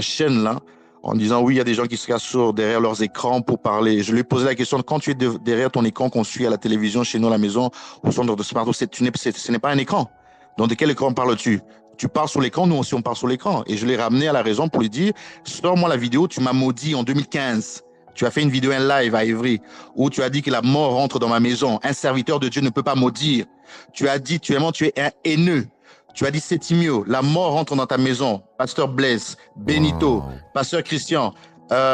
chaîne là, en disant oui, il y a des gens qui se cachent derrière leurs écrans pour parler. Je lui ai posé la question, quand tu es derrière ton écran qu'on suit à la télévision, chez nous à la maison, au centre de smartphone, ce n'est pas un écran. Donc de quel écran parles-tu? Tu parles sur l'écran, nous aussi on parle sur l'écran. Et je l'ai ramené à la raison pour lui dire, sors-moi la vidéo, tu m'as maudit en 2015. Tu as fait une vidéo, un live à Évry, où tu as dit que la mort rentre dans ma maison. Un serviteur de Dieu ne peut pas maudire. Tu as dit, tu es un haineux. Tu as dit, Sétimio, la mort rentre dans ta maison. Pasteur Blaise, Benito, Pasteur Christian,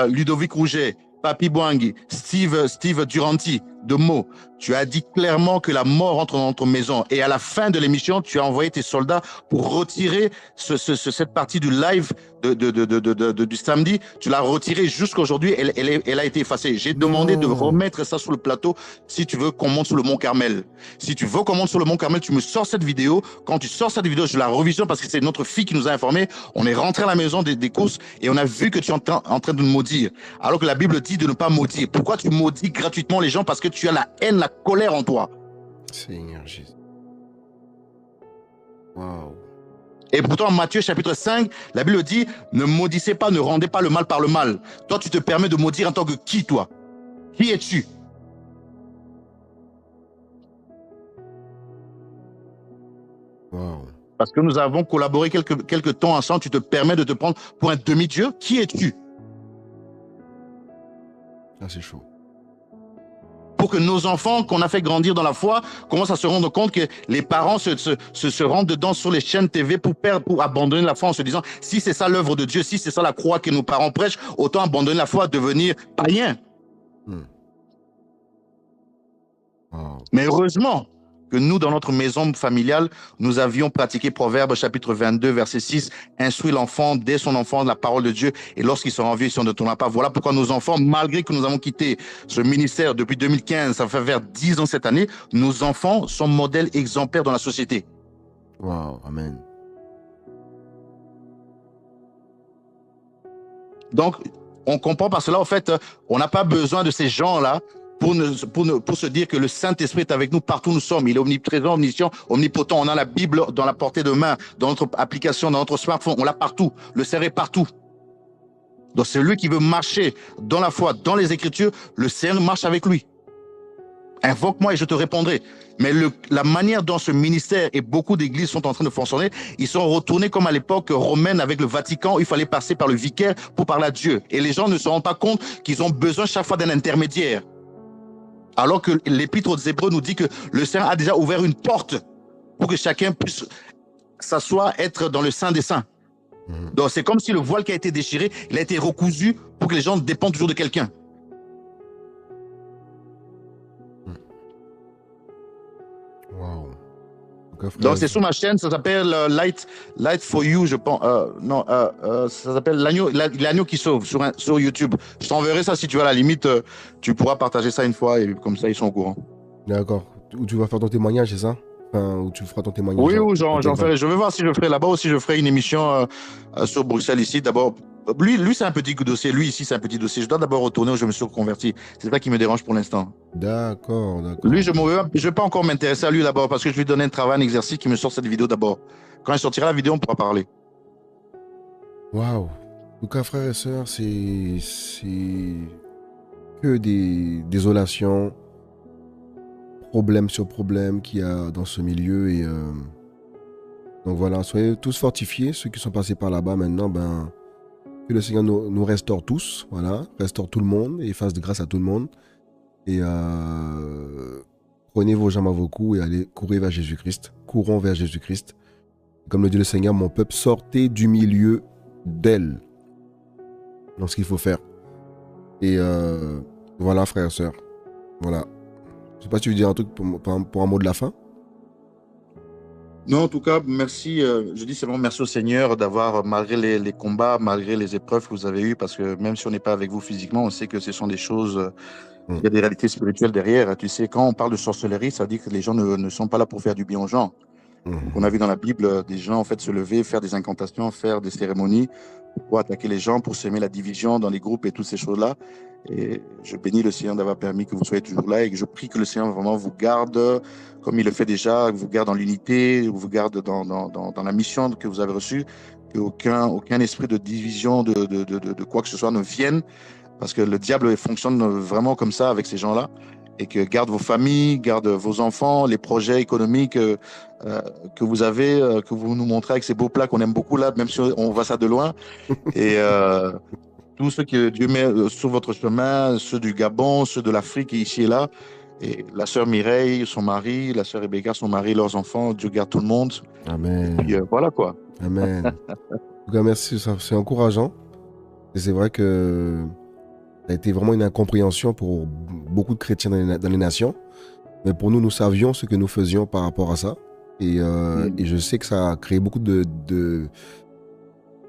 Ludovic Rouget, Papi Boangui, Steve Duranti, de mots. Tu as dit clairement que la mort entre dans ton maison. Et à la fin de l'émission, tu as envoyé tes soldats pour retirer cette partie du live du samedi. Tu l'as retirée jusqu'aujourd'hui. Elle a été effacée. J'ai demandé de remettre ça sur le plateau si tu veux qu'on monte sur le Mont Carmel. Si tu veux qu'on monte sur le Mont Carmel, tu me sors cette vidéo. Quand tu sors cette vidéo, je la revisionne parce que c'est notre fille qui nous a informés. On est rentré à la maison des courses et on a vu que tu es en train de nous maudire. Alors que la Bible dit de ne pas maudire. Pourquoi tu maudis gratuitement les gens? Parce que tu as la haine, la colère en toi. Seigneur Jésus. Waouh. Et pourtant, Matthieu chapitre 5, la Bible dit, ne maudissez pas, ne rendez pas le mal par le mal. Toi, tu te permets de maudire en tant que qui, toi? Qui es-tu? Wow. Parce que nous avons collaboré quelques temps ensemble, tu te permets de te prendre pour un demi-dieu. Qui es-tu? Ah, c'est chaud. Pour que nos enfants qu'on a fait grandir dans la foi commencent à se rendre compte que les parents se rendent dedans sur les chaînes TV pour abandonner la foi en se disant si c'est ça l'œuvre de Dieu, si c'est ça la croix que nos parents prêchent, autant abandonner la foi, devenir païen. Wow. Mais heureusement que nous, dans notre maison familiale, nous avions pratiqué Proverbes chapitre 22, verset 6, instruit l'enfant dès son enfant la parole de Dieu et lorsqu'il sera vieux, il s'en détournera pas. Voilà pourquoi nos enfants, malgré que nous avons quitté ce ministère depuis 2015, ça fait vers 10 ans cette année, nos enfants sont modèles exemplaires dans la société. Wow, amen. Donc, on comprend par cela, en fait, on n'a pas besoin de ces gens-là pour se dire que le Saint-Esprit est avec nous partout où nous sommes. Il est omniprésent, omniscient, omnipotent. On a la Bible dans la portée de main, dans notre application, dans notre smartphone. On l'a partout. Le Seigneur est partout. Donc, celui qui veut marcher dans la foi, dans les Écritures, le Seigneur marche avec lui. Invoque-moi et je te répondrai. Mais la manière dont ce ministère et beaucoup d'églises sont en train de fonctionner, ils sont retournés comme à l'époque romaine avec le Vatican, il fallait passer par le vicaire pour parler à Dieu. Et les gens ne se rendent pas compte qu'ils ont besoin chaque fois d'un intermédiaire. Alors que l'Épître aux Hébreux nous dit que le Seigneur a déjà ouvert une porte pour que chacun puisse s'asseoir, être dans le Saint des Saints. Donc c'est comme si le voile qui a été déchiré, il a été recousu pour que les gens dépendent toujours de quelqu'un. Wow. Donc c'est sur ma chaîne, ça s'appelle Light for You, je pense. Ça s'appelle l'agneau qui sauve sur YouTube. Je t'enverrai ça si tu veux, à la limite, tu pourras partager ça une fois et comme ça ils sont au courant. D'accord. Où tu vas faire ton témoignage, c'est ça? Enfin, où tu feras ton témoignage? Oui, j'en ferai. Je vais voir si je ferai là-bas ou si je ferai une émission sur Bruxelles ici. D'abord, lui c'est un petit dossier. Lui ici, c'est un petit dossier. Je dois d'abord retourner où je me suis reconverti. C'est ça qui me dérange pour l'instant. D'accord. Lui, je ne vais pas encore m'intéresser à lui d'abord parce que je lui donnais un travail, un exercice qui me sort cette vidéo d'abord. Quand il sortira la vidéo, on pourra parler. Waouh. Donc, frères et sœurs, c'est que des désolations, problème sur problème qu'il y a dans ce milieu. Et donc voilà, soyez tous fortifiés, ceux qui sont passés par là-bas maintenant, que le Seigneur nous restaure tous, voilà, restaure tout le monde et fasse de grâce à tout le monde. Et prenez vos jambes à vos coups et allez courir vers Jésus-Christ. Courons vers Jésus-Christ. Comme le dit le Seigneur, mon peuple, sortez du milieu d'elle. Donc, ce qu'il faut faire. Et voilà, frères et sœurs. Voilà. Je ne sais pas si tu veux dire un truc pour un mot de la fin. Non, en tout cas, merci. Je dis simplement merci au Seigneur d'avoir, malgré les combats, malgré les épreuves que vous avez eues, parce que même si on n'est pas avec vous physiquement, on sait que ce sont des choses, il y a des réalités spirituelles derrière. Tu sais, quand on parle de sorcellerie, ça dit que les gens ne sont pas là pour faire du bien aux gens. Donc, on a vu dans la Bible des gens en fait se lever, faire des incantations, faire des cérémonies pour attaquer les gens, pour semer la division dans les groupes et toutes ces choses-là. Et je bénis le Seigneur d'avoir permis que vous soyez toujours là et que je prie que le Seigneur vraiment vous garde comme il le fait déjà, vous garde dans l'unité, vous garde dans la mission que vous avez reçue, qu'aucun esprit de division de quoi que ce soit ne vienne, parce que le diable fonctionne vraiment comme ça avec ces gens-là. Et que garde vos familles, garde vos enfants, les projets économiques que vous avez, que vous nous montrez avec ces beaux plats qu'on aime beaucoup là, même si on voit ça de loin. Et tous ceux que Dieu met sur votre chemin, ceux du Gabon, ceux de l'Afrique ici et là. Et la sœur Mireille, son mari, la sœur Rebecca, son mari, leurs enfants, Dieu garde tout le monde. Amen. Et puis voilà quoi. Amen. En tout cas, merci, c'est encourageant. Et c'est vrai que Ça a été vraiment une incompréhension pour beaucoup de chrétiens dans les nations. Mais pour nous, nous savions ce que nous faisions par rapport à ça. Et je sais que ça a créé beaucoup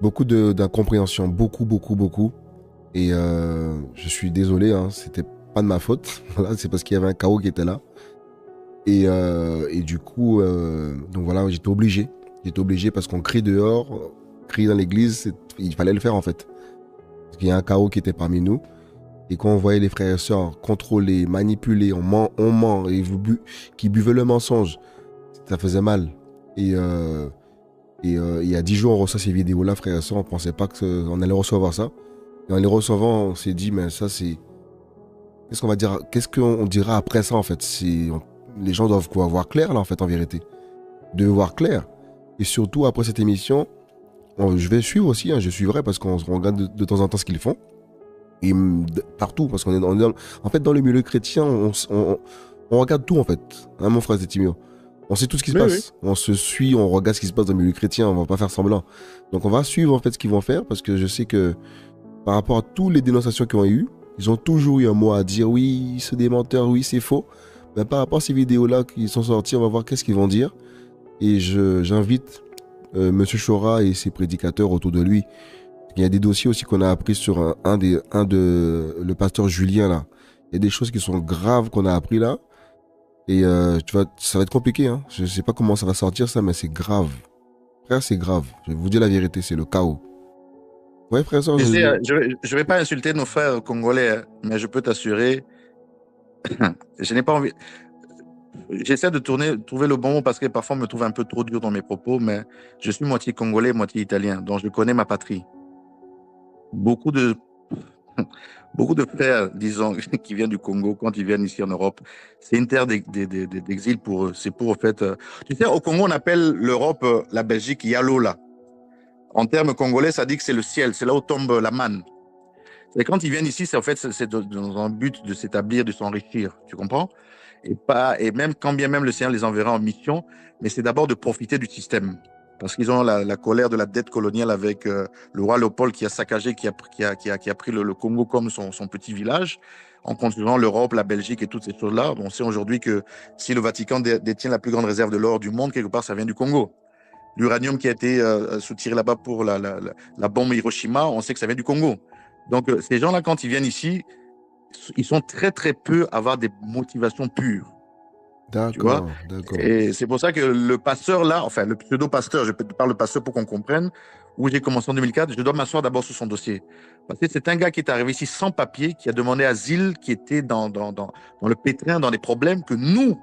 d'incompréhension, beaucoup. Et je suis désolé, hein, c'était pas de ma faute. Voilà, c'est parce qu'il y avait un chaos qui était là. Et du coup, donc voilà, j'étais obligé. J'étais obligé parce qu'on crie dehors, crier dans l'église, il fallait le faire en fait. Parce qu'il y a un chaos qui était parmi nous. Et quand on voyait les frères et sœurs contrôler, manipuler, on ment et qui buvaient le mensonge, ça faisait mal. Et il y a 10 jours, on reçoit ces vidéos-là, frères et sœurs, on pensait pas qu'on allait recevoir ça. Et en les recevant, on s'est dit, mais ça c'est... Qu'est-ce qu'on va dire? Qu'est-ce qu'on dira après ça en fait? Les gens doivent quoi, voir clair là en fait en vérité. De voir clair. Et surtout après cette émission, je vais suivre aussi, hein, je suivrai parce qu'on regarde de temps en temps ce qu'ils font. Et partout, parce qu'on est en fait dans le milieu chrétien, on regarde tout en fait, hein, mon frère Zétimio. On sait tout ce qui se passe, on se suit, on regarde ce qui se passe dans le milieu chrétien, on va pas faire semblant. Donc on va suivre en fait ce qu'ils vont faire, parce que je sais que par rapport à toutes les dénonciations qu'ils ont eu, ils ont toujours eu un mot à dire, oui, c'est des menteurs, oui, c'est faux. Mais par rapport à ces vidéos-là qui sont sorties, on va voir qu'est-ce qu'ils vont dire. Et j'invite Monsieur Chora et ses prédicateurs autour de lui. Il y a des dossiers aussi qu'on a appris sur le pasteur Julien là. Il y a des choses qui sont graves qu'on a appris là. Et ça va être compliqué. Hein. Je ne sais pas comment ça va sortir ça, mais c'est grave. Frère, c'est grave. Je vais vous dire la vérité, c'est le chaos. Ouais, frère, ça, je vais pas insulter nos frères congolais, mais je peux t'assurer, je n'ai pas envie. J'essaie de trouver le bon mot parce que parfois on me trouve un peu trop dur dans mes propos, mais je suis moitié congolais, moitié italien, donc je connais ma patrie. Beaucoup de, beaucoup de frères, disons, qui viennent du Congo, quand ils viennent ici en Europe, c'est une terre d'exil pour eux. C'est pour, en fait, tu sais, au Congo, on appelle l'Europe, la Belgique, Yalola. En termes congolais, ça dit que c'est le ciel, c'est là où tombe la manne. Et quand ils viennent ici, c'est en fait, c'est dans un but de s'établir, de s'enrichir, tu comprends? Et même quand bien même le Seigneur les enverra en mission, mais c'est d'abord de profiter du système. Parce qu'ils ont la colère de la dette coloniale avec le roi Léopold qui a saccagé, qui a pris le Congo comme son petit village, en contrôlant l'Europe, la Belgique et toutes ces choses-là. On sait aujourd'hui que si le Vatican détient la plus grande réserve de l'or du monde, quelque part, ça vient du Congo. L'uranium qui a été soutiré là-bas pour la bombe Hiroshima, on sait que ça vient du Congo. Donc, ces gens-là, quand ils viennent ici, ils sont très, très peu à avoir des motivations pures. Tu vois? D'accord. Et c'est pour ça que le pasteur là, enfin le pseudo-pasteur, je parle de pasteur pour qu'on comprenne, où j'ai commencé en 2004, je dois m'asseoir d'abord sur son dossier. Parce que c'est un gars qui est arrivé ici sans papier, qui a demandé asile, qui était dans le pétrin, dans des problèmes que nous,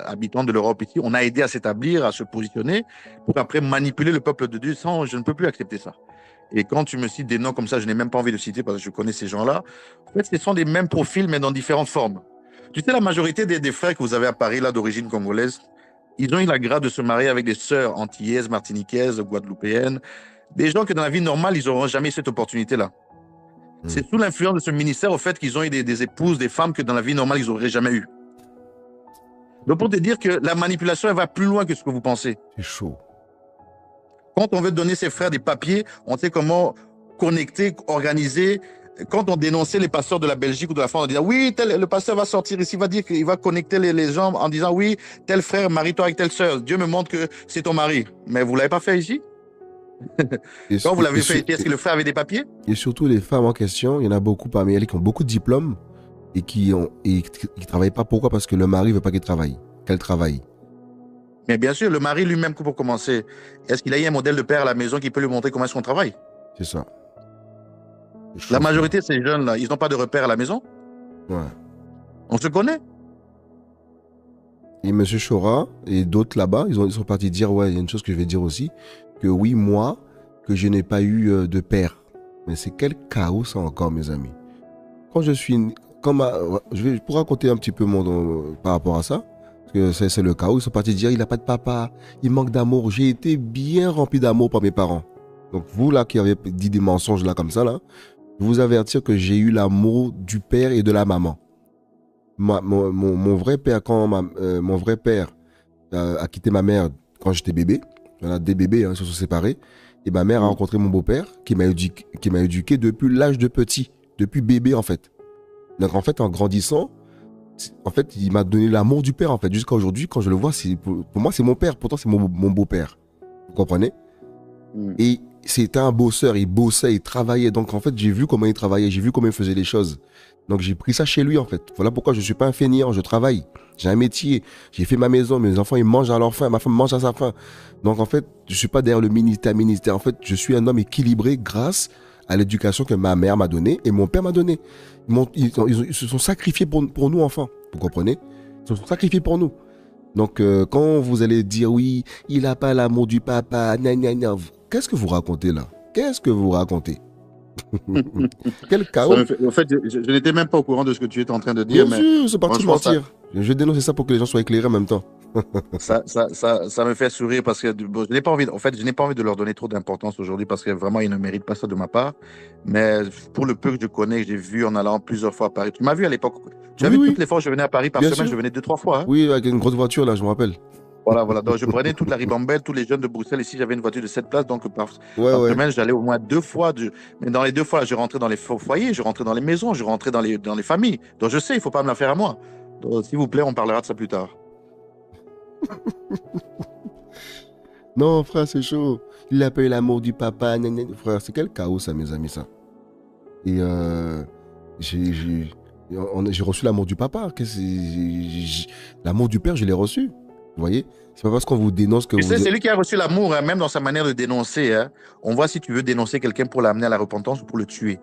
habitants de l'Europe ici, on a aidé à s'établir, à se positionner, pour après manipuler le peuple de Dieu sans, je ne peux plus accepter ça. Et quand tu me cites des noms comme ça, je n'ai même pas envie de citer parce que je connais ces gens-là. En fait, ce sont des mêmes profils, mais dans différentes formes. Tu sais, la majorité des frères que vous avez à Paris, là, d'origine congolaise, ils ont eu la grâce de se marier avec des sœurs antillaises, martiniquaises, guadeloupéennes, des gens que dans la vie normale, ils n'auront jamais eu cette opportunité-là. C'est sous l'influence de ce ministère, au fait, qu'ils ont eu des épouses, des femmes que dans la vie normale, ils n'auraient jamais eu. Donc, pour te dire que la manipulation, elle va plus loin que ce que vous pensez. C'est chaud. Quand on veut donner ses frères des papiers, on sait comment connecter, organiser. Quand on dénonçait les pasteurs de la Belgique ou de la France, on disait oui, le pasteur va sortir ici, il va dire qu'il va connecter les gens en disant oui, tel frère, marie-toi avec telle sœur. Dieu me montre que c'est ton mari. Mais vous ne l'avez pas fait ici? Quand vous l'avez fait ici, est-ce que le frère avait des papiers? Et surtout, les femmes en question, il y en a beaucoup parmi elles qui ont beaucoup de diplômes et qui ne travaillent pas. Pourquoi? Parce que le mari ne veut pas qu'elle travaille. Mais bien sûr, le mari lui-même, pour commencer, est-ce qu'il a eu un modèle de père à la maison qui peut lui montrer comment est-ce qu'on travaille? C'est ça. La majorité de ces jeunes-là, ils n'ont pas de repère à la maison. Ouais. On se connaît. Et M. Chora et d'autres là-bas, ils sont partis dire, ouais, il y a une chose que je vais dire aussi, que oui, moi, que je n'ai pas eu de père. Mais c'est quel chaos ça encore, mes amis. Quand je suis... je vais pour raconter un petit peu par rapport à ça, parce que c'est le chaos, ils sont partis dire, il n'a pas de papa, il manque d'amour. J'ai été bien rempli d'amour par mes parents. Donc vous, là, qui avez dit des mensonges là comme ça, là, je vous avertir que j'ai eu l'amour du père et de la maman. Mon vrai père, quand mon vrai père a quitté ma mère quand j'étais bébé, voilà, des bébés, hein, ils se sont séparés, et ma mère a rencontré mon beau-père qui m'a éduqué depuis l'âge de petit, depuis bébé, en fait. Donc, en fait, en grandissant, en fait, il m'a donné l'amour du père, en fait. Jusqu'à aujourd'hui, quand je le vois, pour moi, c'est mon père. Pourtant, c'est mon beau-père. Vous comprenez? Et c'était un bosseur. Il bossait, il travaillait. Donc, en fait, j'ai vu comment il travaillait. J'ai vu comment il faisait les choses. Donc, j'ai pris ça chez lui, en fait. Voilà pourquoi je ne suis pas un fainéant. Je travaille. J'ai un métier. J'ai fait ma maison. Mes enfants, ils mangent à leur faim. Ma femme mange à sa faim. Donc, en fait, je ne suis pas derrière le ministère. En fait, je suis un homme équilibré grâce à l'éducation que ma mère m'a donnée et mon père m'a donnée. Ils se sont sacrifiés pour nous, enfants. Vous comprenez? Ils se sont sacrifiés pour nous. Donc, quand vous allez dire, oui, il n'a pas l'amour du papa, gna, gna, gna, qu'est-ce que vous racontez là? Qu'est-ce que vous racontez? Quel chaos! En fait, je n'étais même pas au courant de ce que tu étais en train de dire, Bien mais sûr, c'est parti franchement, mentir. Je vais dénoncer ça pour que les gens soient éclairés en même temps. ça me fait sourire parce que bon, je n'ai pas envie, en fait, je n'ai pas envie de leur donner trop d'importance aujourd'hui parce que vraiment, ils ne méritent pas ça de ma part. Mais pour le peu que je connais, que j'ai vu en allant plusieurs fois à Paris, tu m'as vu à l'époque. Tu as Oui, vu oui, toutes les fois où je venais à Paris par bien semaine, sûr. je venais 2, 3 fois. Hein. Oui, avec une grosse voiture là, je me rappelle. Voilà, voilà. Donc, je prenais toute la ribambelle, tous les jeunes de Bruxelles. Ici, j'avais une voiture de 7 places. Donc, Ouais, par ouais. semaine, j'allais au moins 2 fois. Mais dans les 2 fois, je rentrais dans les foyers, je rentrais dans les maisons, je rentrais dans les familles. Donc, je sais, il ne faut pas me la faire à moi. Donc, s'il vous plaît, on parlera de ça plus tard. Non, frère, c'est chaud. Il a pas eu l'amour du papa. Gna, gna. Frère, c'est quel chaos ça, mes amis, ça. Et j'ai j'ai reçu l'amour du papa. L'amour du père, je l'ai reçu. Vous voyez? C'est pas parce qu'on vous dénonce que Tu sais, vous c'est êtes... lui qui a reçu l'amour, hein, même dans sa manière de dénoncer. Hein. On voit si tu veux dénoncer quelqu'un pour l'amener à la repentance ou pour le tuer.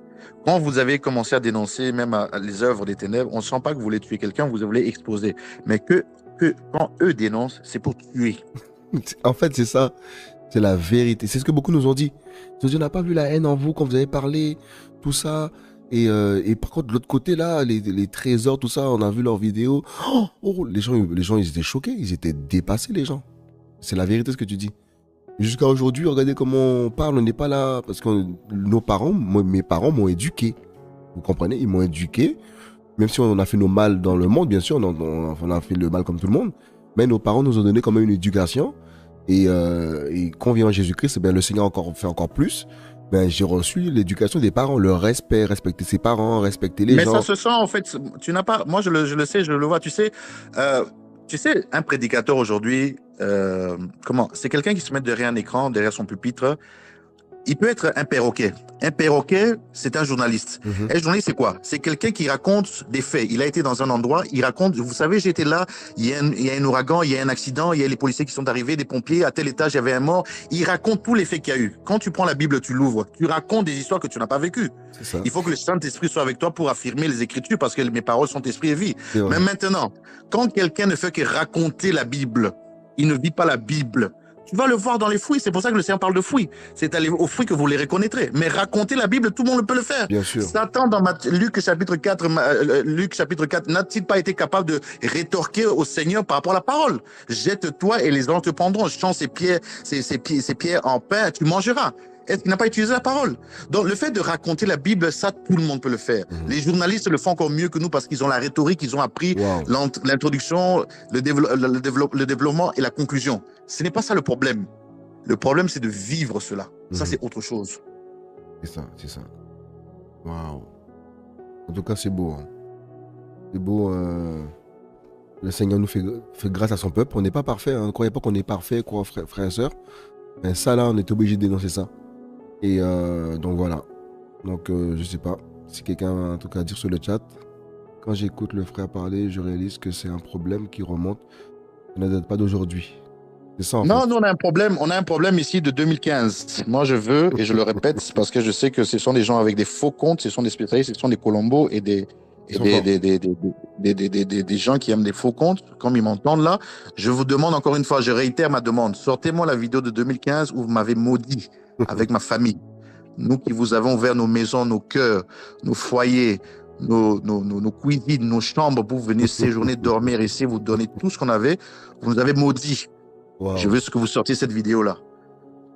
Quand vous avez commencé à dénoncer même à les œuvres des ténèbres, on ne sent pas que vous voulez tuer quelqu'un, vous voulez exposer. Mais que quand eux dénoncent, c'est pour tuer. En fait, c'est ça. C'est la vérité. C'est ce que beaucoup nous ont dit. Ils ont dit, on n'a pas vu la haine en vous quand vous avez parlé, tout ça. Et par contre, de l'autre côté, là, les trésors, tout ça, on a vu leurs vidéos. Oh, les gens, ils étaient choqués. Ils étaient dépassés, les gens. C'est la vérité, ce que tu dis. Jusqu'à aujourd'hui, regardez comment on parle. On n'est pas là parce que nos parents, mes parents m'ont éduqué. Vous comprenez? Ils m'ont éduqué. Même si on a fait nos mal dans le monde, bien sûr, on a fait le mal comme tout le monde. Mais nos parents nous ont donné quand même une éducation. Et quand on vient à Jésus-Christ, le Seigneur fait encore plus. J'ai reçu l'éducation des parents, le respect, respecter ses parents, respecter les Mais gens. ça se sent, en fait. Tu n'as pas. Moi, je le sais, je le vois. Tu sais, un prédicateur aujourd'hui, comment? C'est quelqu'un qui se met derrière un écran, derrière son pupitre. Il peut être un perroquet. Un perroquet, c'est un journaliste. Mhm. Un journaliste, c'est quoi? C'est quelqu'un qui raconte des faits. Il a été dans un endroit, il raconte, vous savez, j'étais là, il y a un ouragan, il y a un accident, il y a les policiers qui sont arrivés, des pompiers, à tel étage, il y avait un mort. Il raconte tous les faits qu'il y a eu. Quand tu prends la Bible, tu l'ouvres, tu racontes des histoires que tu n'as pas vécues. C'est ça. Il faut que le Saint-Esprit soit avec toi pour affirmer les Écritures parce que mes paroles sont esprit et vie. C'est vrai. Mais maintenant, quand quelqu'un ne fait que raconter la Bible, il ne vit pas la Bible. Tu vas le voir dans les fruits. C'est pour ça que le Seigneur parle de fruits. C'est aux fruits que vous les reconnaîtrez. Mais raconter la Bible, tout le monde peut le faire. Bien sûr. Satan, dans Luc chapitre 4, n'a-t-il pas été capable de rétorquer au Seigneur par rapport à la parole? Jette-toi et les anges te prendront. Change ses pierres en pain, tu mangeras. Est-ce qu'il n'a pas utilisé la parole? Donc, le fait de raconter la Bible, ça, tout le monde peut le faire. Les journalistes le font encore mieux que nous parce qu'ils ont la rhétorique, ils ont appris l'introduction, le développement et la conclusion. Ce n'est pas ça le problème. Le problème, c'est de vivre cela. Ça, c'est autre chose. C'est ça, c'est ça. Waouh. En tout cas, c'est beau. Hein. C'est beau. Le Seigneur nous fait grâce à son peuple. On n'est pas parfait. Hein. Ne croyez pas qu'on est parfait, quoi, frères et sœurs. Mais ça, là, on est obligé de dénoncer ça. Et donc voilà. Donc je sais pas si quelqu'un a en tout cas à dire sur le chat. Quand j'écoute le frère parler, je réalise que c'est un problème qui remonte. Ça ne date pas d'aujourd'hui. C'est ça en Non, fait. nous, on a un problème ici de 2015. Moi, je veux, et je le répète, parce que je sais que ce sont des gens avec des faux comptes, ce sont des spécialistes, ce sont des Colombos et des gens qui aiment des faux comptes, comme ils m'entendent là. Je vous demande encore une fois, je réitère ma demande. Sortez-moi la vidéo de 2015 où vous m'avez maudit avec ma famille. Nous qui vous avons ouvert nos maisons, nos cœurs, nos foyers, nos cuisines, nos chambres pour venir séjourner, dormir ici, vous donner tout ce qu'on avait. Vous nous avez maudit. Wow. Je veux que vous sortiez cette vidéo-là.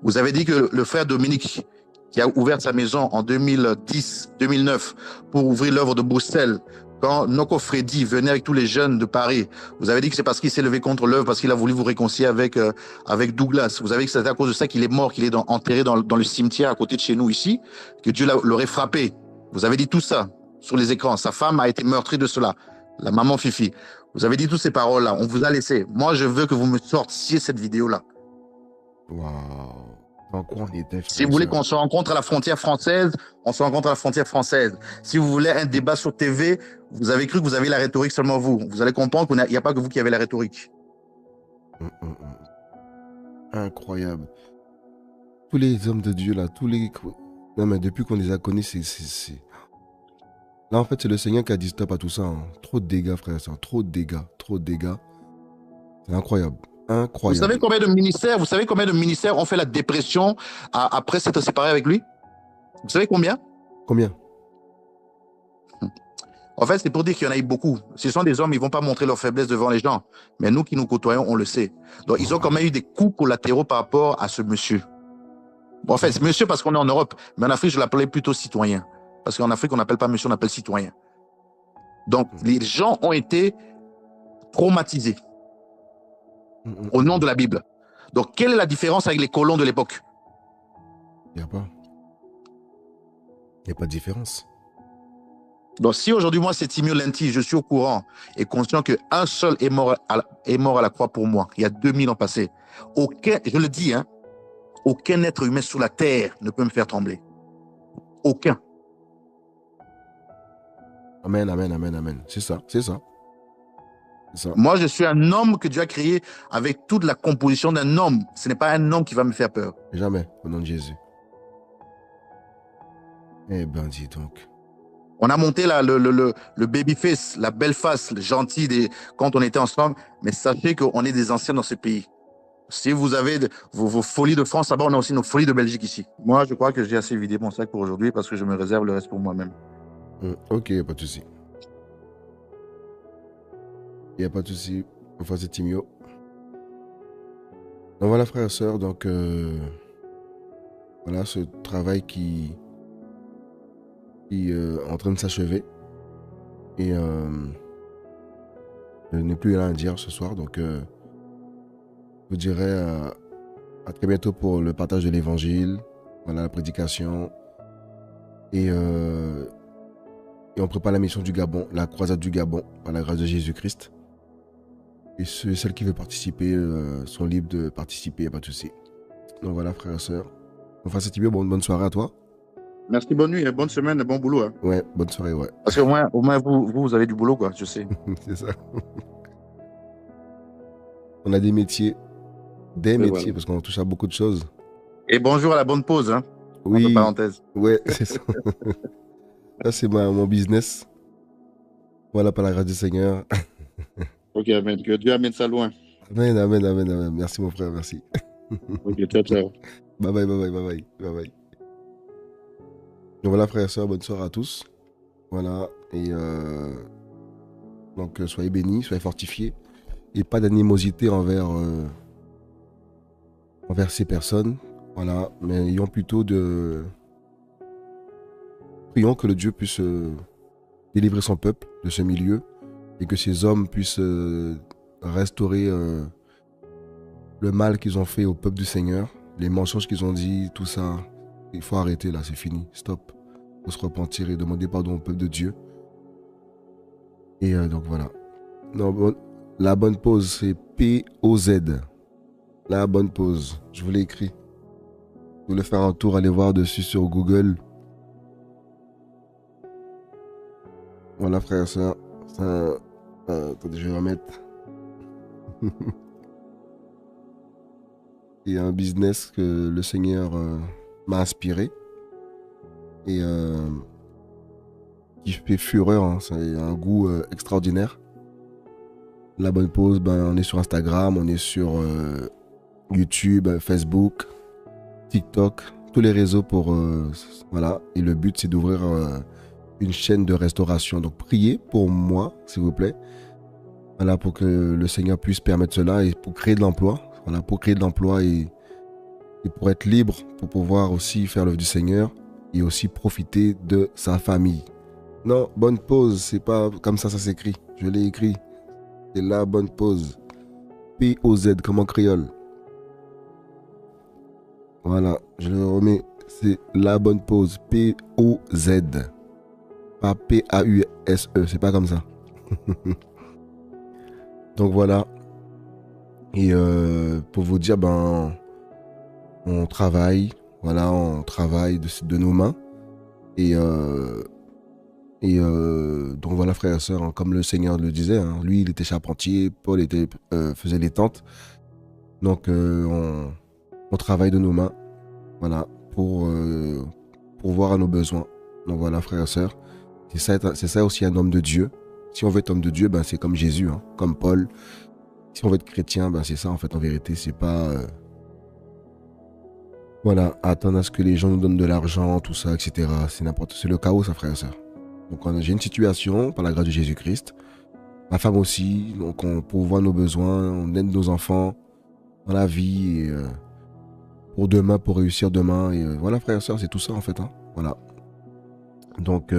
Vous avez dit que le frère Dominique, qui a ouvert sa maison en 2010-2009 pour ouvrir l'œuvre de Bruxelles, quand Noko Freddy venait avec tous les jeunes de Paris, vous avez dit que c'est parce qu'il s'est levé contre l'œuvre, parce qu'il a voulu vous réconcilier avec Douglas. Vous avez dit que c'est à cause de ça qu'il est mort, qu'il est enterré dans le cimetière à côté de chez nous ici, que Dieu l'aurait frappé. Vous avez dit tout ça sur les écrans. Sa femme a été meurtrie de cela. La maman Fifi. Vous avez dit toutes ces paroles-là. On vous a laissé. Moi, je veux que vous me sortiez cette vidéo-là. Waouh. En quoi on était, Si frère vous et voulez sœur? qu'on se rencontre à la frontière française, on se rencontre à la frontière française. Si vous voulez un débat sur TV, vous avez cru que vous avez la rhétorique seulement vous. Vous allez comprendre qu'il n'y a pas que vous qui avez la rhétorique. Incroyable. Tous les hommes de Dieu, là, tous les... Non, mais depuis qu'on les a connus, Là, en fait, c'est le Seigneur qui a dit stop à tout ça. Hein. Trop de dégâts, frère et sœur. Trop de dégâts. Trop de dégâts. C'est incroyable. Vous Incroyable. savez combien de ministères ont fait la dépression après s'être séparés avec lui? Vous savez combien? Combien? En fait, c'est pour dire qu'il y en a eu beaucoup. Ce sont des hommes, ils ne vont pas montrer leur faiblesse devant les gens. Mais nous qui nous côtoyons, on le sait. Donc, ils ont quand même eu des coups collatéraux par rapport à ce monsieur. Bon, en fait, c'est monsieur parce qu'on est en Europe. Mais en Afrique, je l'appelais plutôt citoyen. Parce qu'en Afrique, on n'appelle pas monsieur, on appelle citoyen. Donc, les gens ont été traumatisés au nom de la Bible. Donc, quelle est la différence avec les colons de l'époque? Il n'y a pas. Il n'y a pas de différence. Donc, si aujourd'hui, moi, c'est Timio Lenti, je suis au courant et conscient qu'un seul est mort à la croix pour moi, il y a 2000 ans passés, aucun, je le dis, hein, aucun être humain sur la terre ne peut me faire trembler. Aucun. Amen, amen, amen, amen. C'est ça, c'est ça. C'est ça. Moi, je suis un homme que Dieu a créé avec toute la composition d'un homme. Ce n'est pas un homme qui va me faire peur. Jamais, au nom de Jésus. Eh ben, dis donc. On a monté là, le baby-face, la belle face, le gentil quand on était ensemble. Mais sachez qu'on est des anciens dans ce pays. Si vous avez vos folies de France, là-bas, on a aussi nos folies de Belgique ici. Moi, je crois que j'ai assez vidé mon sac pour aujourd'hui parce que je me réserve le reste pour moi-même. Ok, pas de souci. Il n'y a pas de souci. Enfin, c'est Timio. Donc voilà, frères et sœurs. Donc, voilà ce travail qui est en train de s'achever. Et je n'ai plus rien à dire ce soir. Donc, je vous dirai à très bientôt pour le partage de l'évangile. Voilà, la prédication. Et on prépare la mission du Gabon, la croisade du Gabon, par la grâce de Jésus-Christ. Et ceux et celles qui veulent participer sont libres de participer, il n'y a pas de souci. Donc voilà, frères et sœurs. Enfin, c'est Tibio, bonne soirée à toi. Merci, bonne nuit, bonne semaine, bon boulot. Hein. Ouais, bonne soirée, ouais. Parce qu'au moins vous avez du boulot, quoi, je sais. C'est ça. On a des métiers, voilà. parce qu'on touche à beaucoup de choses. Et bonjour à la bonne pause, hein. Oui. Entre parenthèses. Ouais, c'est ça. Ça, c'est mon business. Voilà, par la grâce du Seigneur. Ok, amen. Que Dieu amène ça loin. Amen, amen, amen, amen. Merci, mon frère, merci. Ok, ciao, ciao. Bye bye, bye bye, bye bye, bye bye. Donc voilà, frères et sœurs, bonne soirée à tous. Voilà, et donc soyez bénis, soyez fortifiés. Et pas d'animosité envers ces personnes. Voilà, mais ayons plutôt prions que le Dieu puisse délivrer son peuple de ce milieu et que ces hommes puissent restaurer le mal qu'ils ont fait au peuple du Seigneur, les mensonges qu'ils ont dit, tout ça. Il faut arrêter là, c'est fini, stop. Il faut se repentir et demander pardon au peuple de Dieu. Et donc voilà. Non, la bonne pause, c'est P-O-Z. La bonne pause, je vous l'ai écrit. Vous voulez faire un tour, allez voir dessus sur Google. Voilà, frère et sœurs. Attendez, je vais remettre. Il y a un business que le Seigneur m'a inspiré. Et qui fait fureur. Hein. C'est un goût extraordinaire. La bonne pause, on est sur Instagram, on est sur YouTube, Facebook, TikTok, tous les réseaux pour... voilà. Et le but, c'est d'ouvrir une chaîne de restauration. Donc, priez pour moi, s'il vous plaît. Voilà, pour que le Seigneur puisse permettre cela et pour créer de l'emploi. Voilà, pour créer de l'emploi et pour être libre, pour pouvoir aussi faire l'œuvre du Seigneur et aussi profiter de sa famille. Non, bonne pause, c'est pas comme ça s'écrit. Je l'ai écrit. C'est la bonne pause. P-O-Z comme en créole. Voilà, je le remets. C'est la bonne pause. P-O-Z. Pas P-A-U-S-E, c'est pas comme ça. Donc voilà. Et pour vous dire, ben, on travaille, voilà, on travaille de nos mains. Et, donc voilà, frères et sœurs, hein, comme le Seigneur le disait, hein, lui, il était charpentier, Paul faisait les tentes. Donc on travaille de nos mains, voilà, pour voir à nos besoins. Donc voilà, frères et sœurs, c'est ça aussi un homme de Dieu. Si on veut être homme de Dieu, ben, c'est comme Jésus, hein, comme Paul. Si on veut être chrétien, ben, c'est ça en fait, en vérité, c'est pas... voilà, attendre à ce que les gens nous donnent de l'argent, tout ça, etc. C'est le chaos, ça, frère et sœur. Donc, j'ai une situation, par la grâce de Jésus-Christ. Ma femme aussi, donc on pourvoit nos besoins, on aide nos enfants dans la vie, et, pour demain, pour réussir demain. Et voilà, frère et sœur, c'est tout ça, en fait. Hein. Voilà. Donc,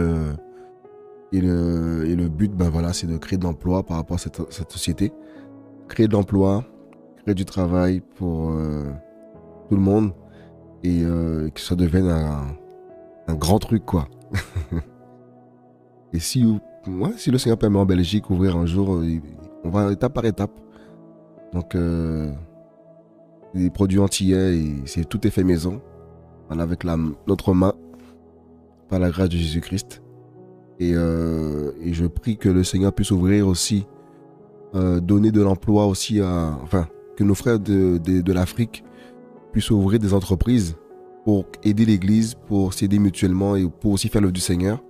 et le but, ben voilà, c'est de créer de l'emploi par rapport à cette société. Créer de l'emploi, créer du travail pour tout le monde. Et que ça devienne un grand truc, quoi. Et si le Seigneur permet en Belgique ouvrir un jour, on va étape par étape. Donc, les produits antillais, tout est fait maison. Voilà, avec notre main, par la grâce de Jésus-Christ. Et je prie que le Seigneur puisse ouvrir aussi, donner de l'emploi aussi enfin, que nos frères de l'Afrique puissent ouvrir des entreprises pour aider l'Église, pour s'aider mutuellement et pour aussi faire l'œuvre du Seigneur.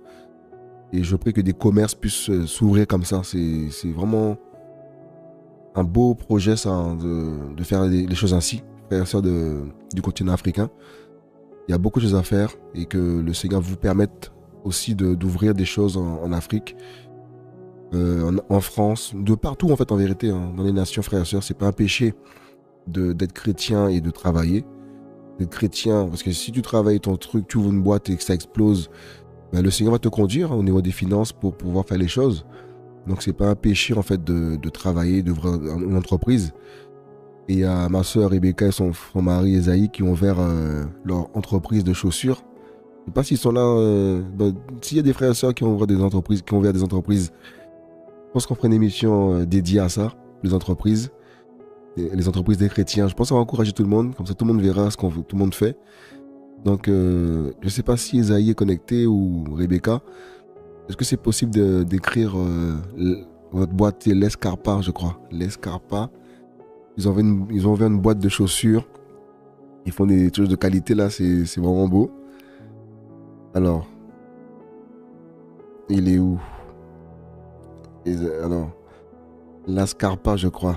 Et je prie que des commerces puissent s'ouvrir comme ça. C'est vraiment un beau projet, ça, hein, de faire les choses ainsi, frères et sœurs du continent africain. Il y a beaucoup de choses à faire et que le Seigneur vous permette aussi d'ouvrir des choses en Afrique, en France, de partout en fait, en vérité, hein, dans les nations, frères et sœurs. C'est pas un péché d'être chrétien et de travailler. D'être chrétien, parce que si tu travailles ton truc, tu ouvres une boîte et que ça explose, ben, le Seigneur va te conduire, hein, au niveau des finances pour pouvoir faire les choses. Donc c'est pas un péché en fait de travailler, d'ouvrir une entreprise. Et il y a ma soeur Rebecca et son mari Esaïe qui ont ouvert leur entreprise de chaussures. Je sais pas s'ils sont là. Ben, s'il y a des frères et sœurs qui ont ouvert des entreprises, je pense qu'on ferait une émission dédiée à ça, les entreprises des chrétiens. Je pense qu'on va encourager tout le monde, comme ça tout le monde verra ce que tout le monde fait. Donc je sais pas si Esaïe est connecté ou Rebecca. Est-ce que c'est possible d'écrire votre boîte, c'est l'Escarpa, je crois. L'Escarpa. Ils ont ouvert une boîte de chaussures. Ils font des choses de qualité là, c'est vraiment beau. Alors, il est où? Alors, l'Escarpa, je crois.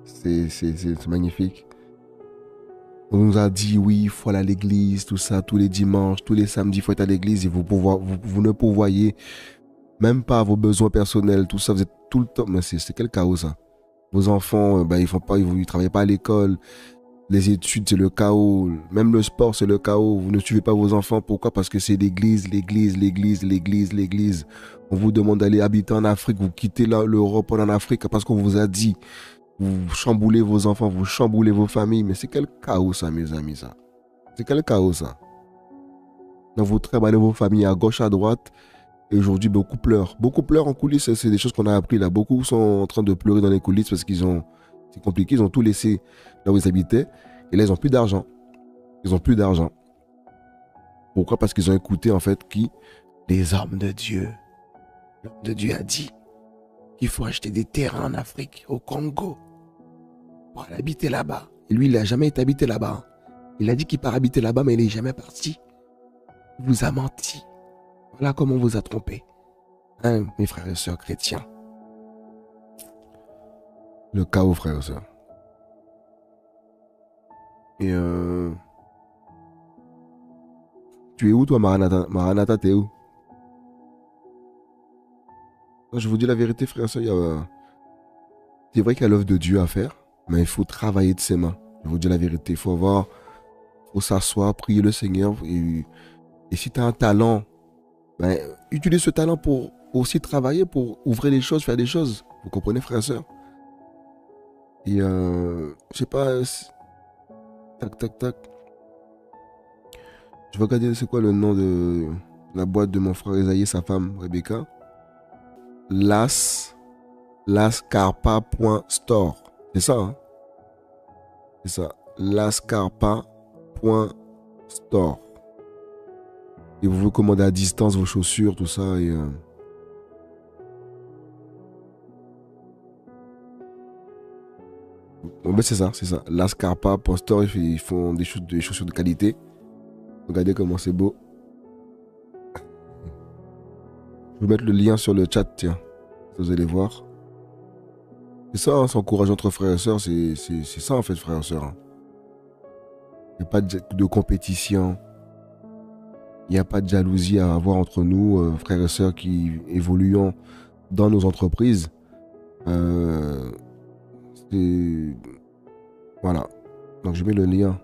C'est magnifique. On nous a dit, oui, il faut aller à l'église, tout ça, tous les dimanches, tous les samedis, il faut être à l'église et vous ne pourvoyez même pas vos besoins personnels, tout ça, vous êtes tout le temps. Mais c'est quel chaos ça? Vos enfants, ben, ils travaillent pas à l'école. Les études, c'est le chaos. Même le sport, c'est le chaos. Vous ne suivez pas vos enfants. Pourquoi? Parce que c'est l'église, l'église, l'église, l'église, l'église. On vous demande d'aller habiter en Afrique. Vous quittez l'Europe en Afrique parce qu'on vous a dit. Vous chamboulez vos enfants, vous chamboulez vos familles. Mais c'est quel chaos ça, mes amis, ça? C'est quel chaos ça? Donc vous travaillez vos familles à gauche, à droite. Et aujourd'hui, beaucoup pleurent. Beaucoup pleurent en coulisses. C'est des choses qu'on a appris là. Beaucoup sont en train de pleurer dans les coulisses parce c'est compliqué. Ils ont tout laissé là où ils habitaient. Et là, ils n'ont plus d'argent. Ils n'ont plus d'argent. Pourquoi? Parce qu'ils ont écouté, en fait, les hommes de Dieu. L'homme de Dieu a dit qu'il faut acheter des terrains en Afrique, au Congo, pour aller habiter là-bas. Et lui, il n'a jamais été habité là-bas. Il a dit qu'il part habiter là-bas, mais il n'est jamais parti. Il vous a menti. Voilà comment on vous a trompé. Hein, mes frères et sœurs chrétiens. Le chaos, frères et sœurs. Et tu es où, toi, Maranatha? Maranatha, t'es où? Je vous dis la vérité, frères et sœurs, c'est vrai qu'il y a l'œuvre de Dieu à faire, mais il faut travailler de ses mains. Je vous dis la vérité, il faut s'asseoir, prier le Seigneur. Et si tu as un talent, ben, utilise ce talent pour aussi travailler, pour ouvrir les choses, faire des choses. Vous comprenez, frères et sœurs? Et je sais pas, tac, tac, tac. Je vais regarder c'est quoi le nom La boîte de mon frère Esaïe et sa femme Rebecca. Lascarpa.store. C'est ça, hein? C'est ça. Lascarpa.store. Et vous commandez à distance vos chaussures, tout ça. Et bon, ben c'est ça, c'est ça. Lascarpa.store, ils font des chaussures de qualité. Regardez comment c'est beau. Je vais mettre le lien sur le chat, tiens. Vous allez voir. C'est ça, hein, s'encourager entre frères et sœurs, c'est ça en fait, frères et sœurs. Hein. Il n'y a pas de compétition. Il n'y a pas de jalousie à avoir entre nous, frères et sœurs qui évoluons dans nos entreprises. Voilà. Donc je mets le lien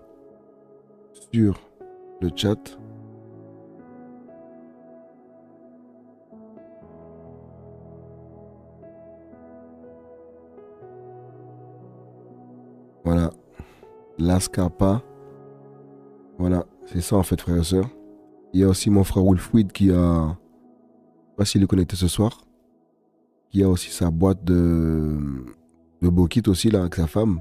sur le chat. Voilà. Lascarpa. Voilà. C'est ça en fait, frères et sœurs. Il y a aussi mon frère Wolfweed qui a... Je ne sais pas s'il est connecté ce soir. Qui a aussi sa boîte de bokit aussi là avec sa femme.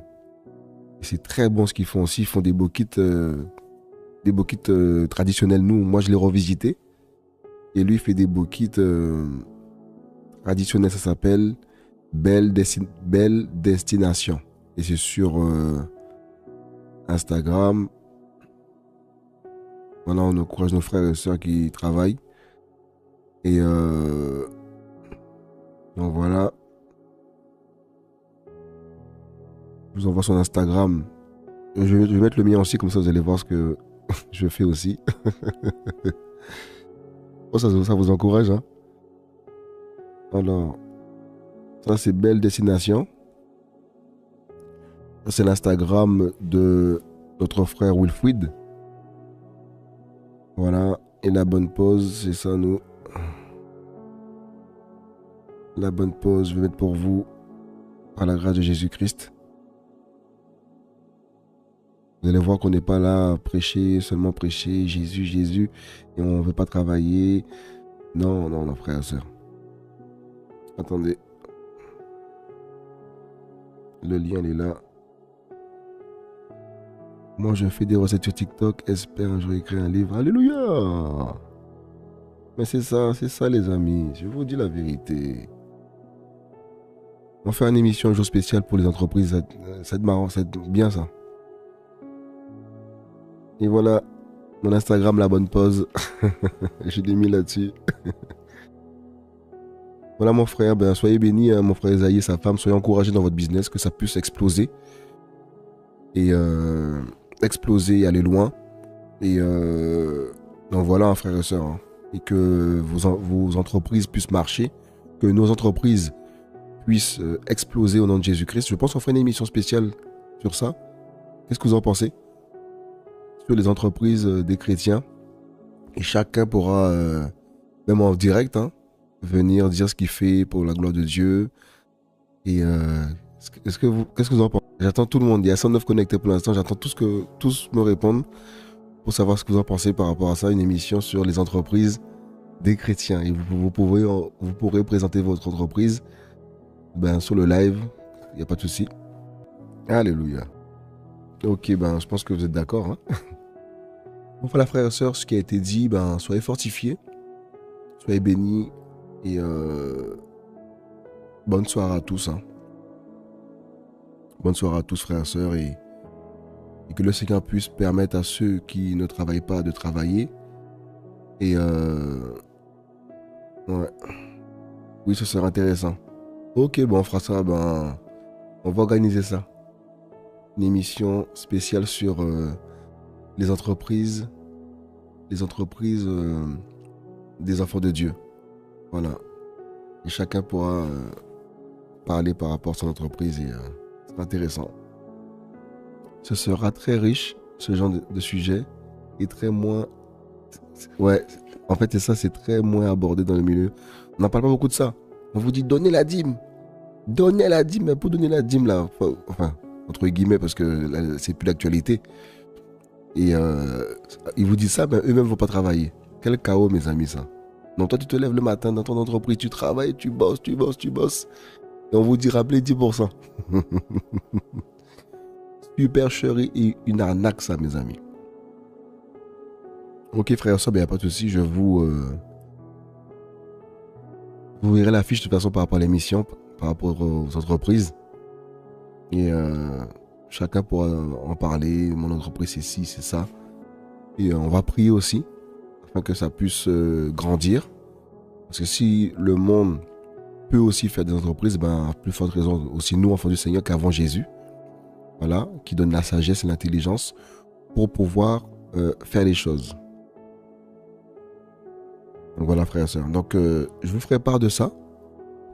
Et c'est très bon ce qu'ils font aussi. Ils font des bokits traditionnels. Nous, moi je l'ai revisité. Et lui il fait des bokits traditionnels. Ça s'appelle Belle Destination. Et c'est sur Instagram. Voilà, on encourage nos frères et sœurs qui travaillent. Et donc voilà. Je vous envoie son Instagram. Je vais mettre le mien aussi, comme ça vous allez voir ce que je fais aussi. Oh, ça vous encourage, hein? Alors, ça c'est Belle Destination. Ça c'est l'Instagram de notre frère Wilfried. Voilà. Et la bonne pause, c'est ça, nous. La bonne pause, je vais mettre pour vous, par la grâce de Jésus-Christ. Vous allez voir qu'on n'est pas là à prêcher, seulement prêcher Jésus, Jésus, et on ne veut pas travailler. Non, non, non, frères et sœurs. Attendez. Le lien, il est là. Moi, je fais des recettes sur TikTok. Espère un jour écrire un livre. Alléluia! Mais c'est ça, les amis. Je vous dis la vérité. On va faire une émission un jour spécial pour les entreprises. Ça va être marrant, ça va être bien ça. Et voilà, mon Instagram, la bonne pause. Je l'ai mis là-dessus. Voilà mon frère, ben, soyez bénis, hein, mon frère Esaïe et sa femme. Soyez encouragés dans votre business, que ça puisse exploser. Et exploser et aller loin. Et donc voilà, hein, frères et sœurs. Hein. Et que vos entreprises puissent marcher. Que nos entreprises puissent exploser au nom de Jésus-Christ. Je pense qu'on fera une émission spéciale sur ça. Qu'est-ce que vous en pensez? Sur les entreprises des chrétiens. Et chacun pourra, même en direct, hein, venir dire ce qu'il fait pour la gloire de Dieu. Et qu'est-ce que vous en pensez? J'attends tout le monde. Il y a 109 connectés pour l'instant. J'attends tous me répondre pour savoir ce que vous en pensez par rapport à ça. Une émission sur les entreprises des chrétiens. Et vous pourrez présenter votre entreprise sur le live. Il n'y a pas de souci. Alléluia. Ok, je pense que vous êtes d'accord. Hein. Bon, voilà, frères et sœurs, ce qui a été dit, soyez fortifiés, soyez bénis et bonne soirée à tous. Hein. Bonne soirée à tous, frères et sœurs, et que le Seigneur puisse permettre à ceux qui ne travaillent pas de travailler. Et ouais. Oui, ce sera intéressant. Ok, on fera ça, on va organiser ça. Une émission spéciale sur les entreprises des enfants de Dieu. Voilà. Et chacun pourra parler par rapport à son entreprise et c'est intéressant. Ce sera très riche, ce genre de sujet, et très moins... Ouais, en fait, c'est ça, c'est très moins abordé dans le milieu. On n'en parle pas beaucoup de ça. On vous dit, donnez la dîme. Donnez la dîme, mais pour donner la dîme, là, enfin, entre guillemets, parce que là, c'est plus l'actualité. Et ils vous disent ça, eux-mêmes ne vont pas travailler. Quel chaos, mes amis, ça. Donc, toi, tu te lèves le matin dans ton entreprise, tu travailles, tu bosses, tu bosses, tu bosses. Et on vous dit, rappelez 10%. Supercherie et une arnaque, ça, mes amis. Ok, frère et soeur, il n'y a pas de souci. Vous verrez l'affiche de toute façon par rapport à l'émission, par rapport aux entreprises. Et chacun pourra en parler. Mon entreprise, c'est ci, c'est ça. Et on va prier aussi, afin que ça puisse grandir. Parce que si le monde peut aussi faire des entreprises, ben, à plus forte raison, aussi nous, enfants du Seigneur, qu'avant Jésus. Voilà, qui donne la sagesse et l'intelligence pour pouvoir faire les choses. Donc voilà, frères et sœurs. Donc, je vous ferai part de ça.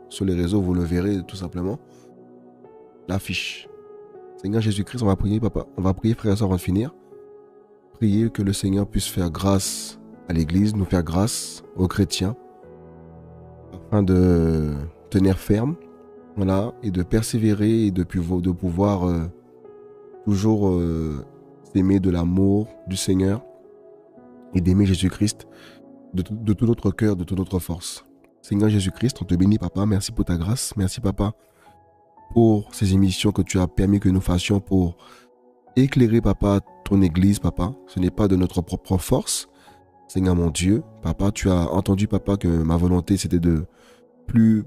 Sur les réseaux, vous le verrez tout simplement. L'affiche. Seigneur Jésus-Christ, on va prier, papa. On va prier, frères et sœurs, avant de finir. Prier que le Seigneur puisse faire grâce à l'Église, nous faire grâce aux chrétiens, afin de tenir ferme, voilà, et de persévérer et de pouvoir toujours s'aimer de l'amour du Seigneur et d'aimer Jésus-Christ de tout notre cœur, de toute notre force. Seigneur Jésus-Christ, on te bénit, papa. Merci pour ta grâce. Merci, papa, pour ces émissions que tu as permis que nous fassions pour éclairer, papa, ton Église, papa. Ce n'est pas de notre propre force. Seigneur mon Dieu, papa, tu as entendu, papa, que ma volonté, c'était de plus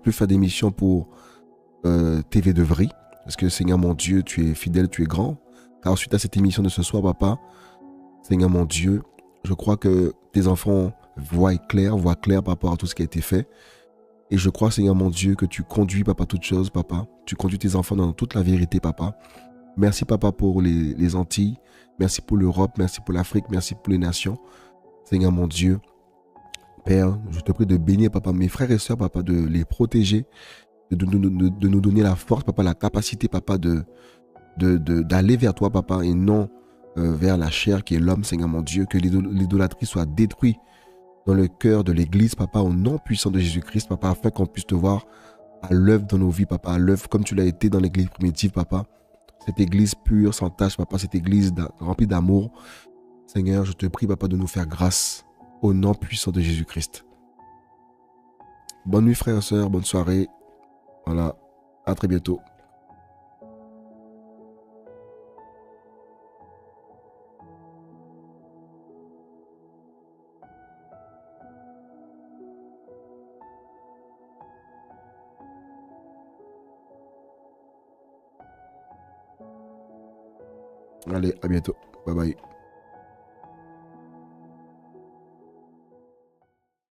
faire d'émissions pour TV de Vry. Parce que, Seigneur mon Dieu, tu es fidèle, tu es grand. Car suite à cette émission de ce soir, papa, Seigneur mon Dieu, je crois que tes enfants voient clair par rapport à tout ce qui a été fait. Et je crois, Seigneur mon Dieu, que tu conduis, papa, toutes choses, papa. Tu conduis tes enfants dans toute la vérité, papa. Merci, papa, pour les Antilles. Merci pour l'Europe. Merci pour l'Afrique. Merci pour les nations. Seigneur mon Dieu, Père, je te prie de bénir, papa, mes frères et sœurs, papa, de les protéger, de nous donner la force, papa, la capacité, papa, d'aller vers toi, papa, et non vers la chair qui est l'homme, Seigneur mon Dieu. Que l'idolâtrie soit détruite dans le cœur de l'Église, papa, au nom puissant de Jésus-Christ, papa, afin qu'on puisse te voir à l'œuvre dans nos vies, papa, à l'œuvre comme tu l'as été dans l'Église primitive, papa. Cette Église pure, sans tache, papa, cette Église remplie d'amour. Seigneur, je te prie, papa, de nous faire grâce au nom puissant de Jésus-Christ. Bonne nuit, frères et sœurs, bonne soirée. Voilà, à très bientôt. Allez, à bientôt. Bye bye.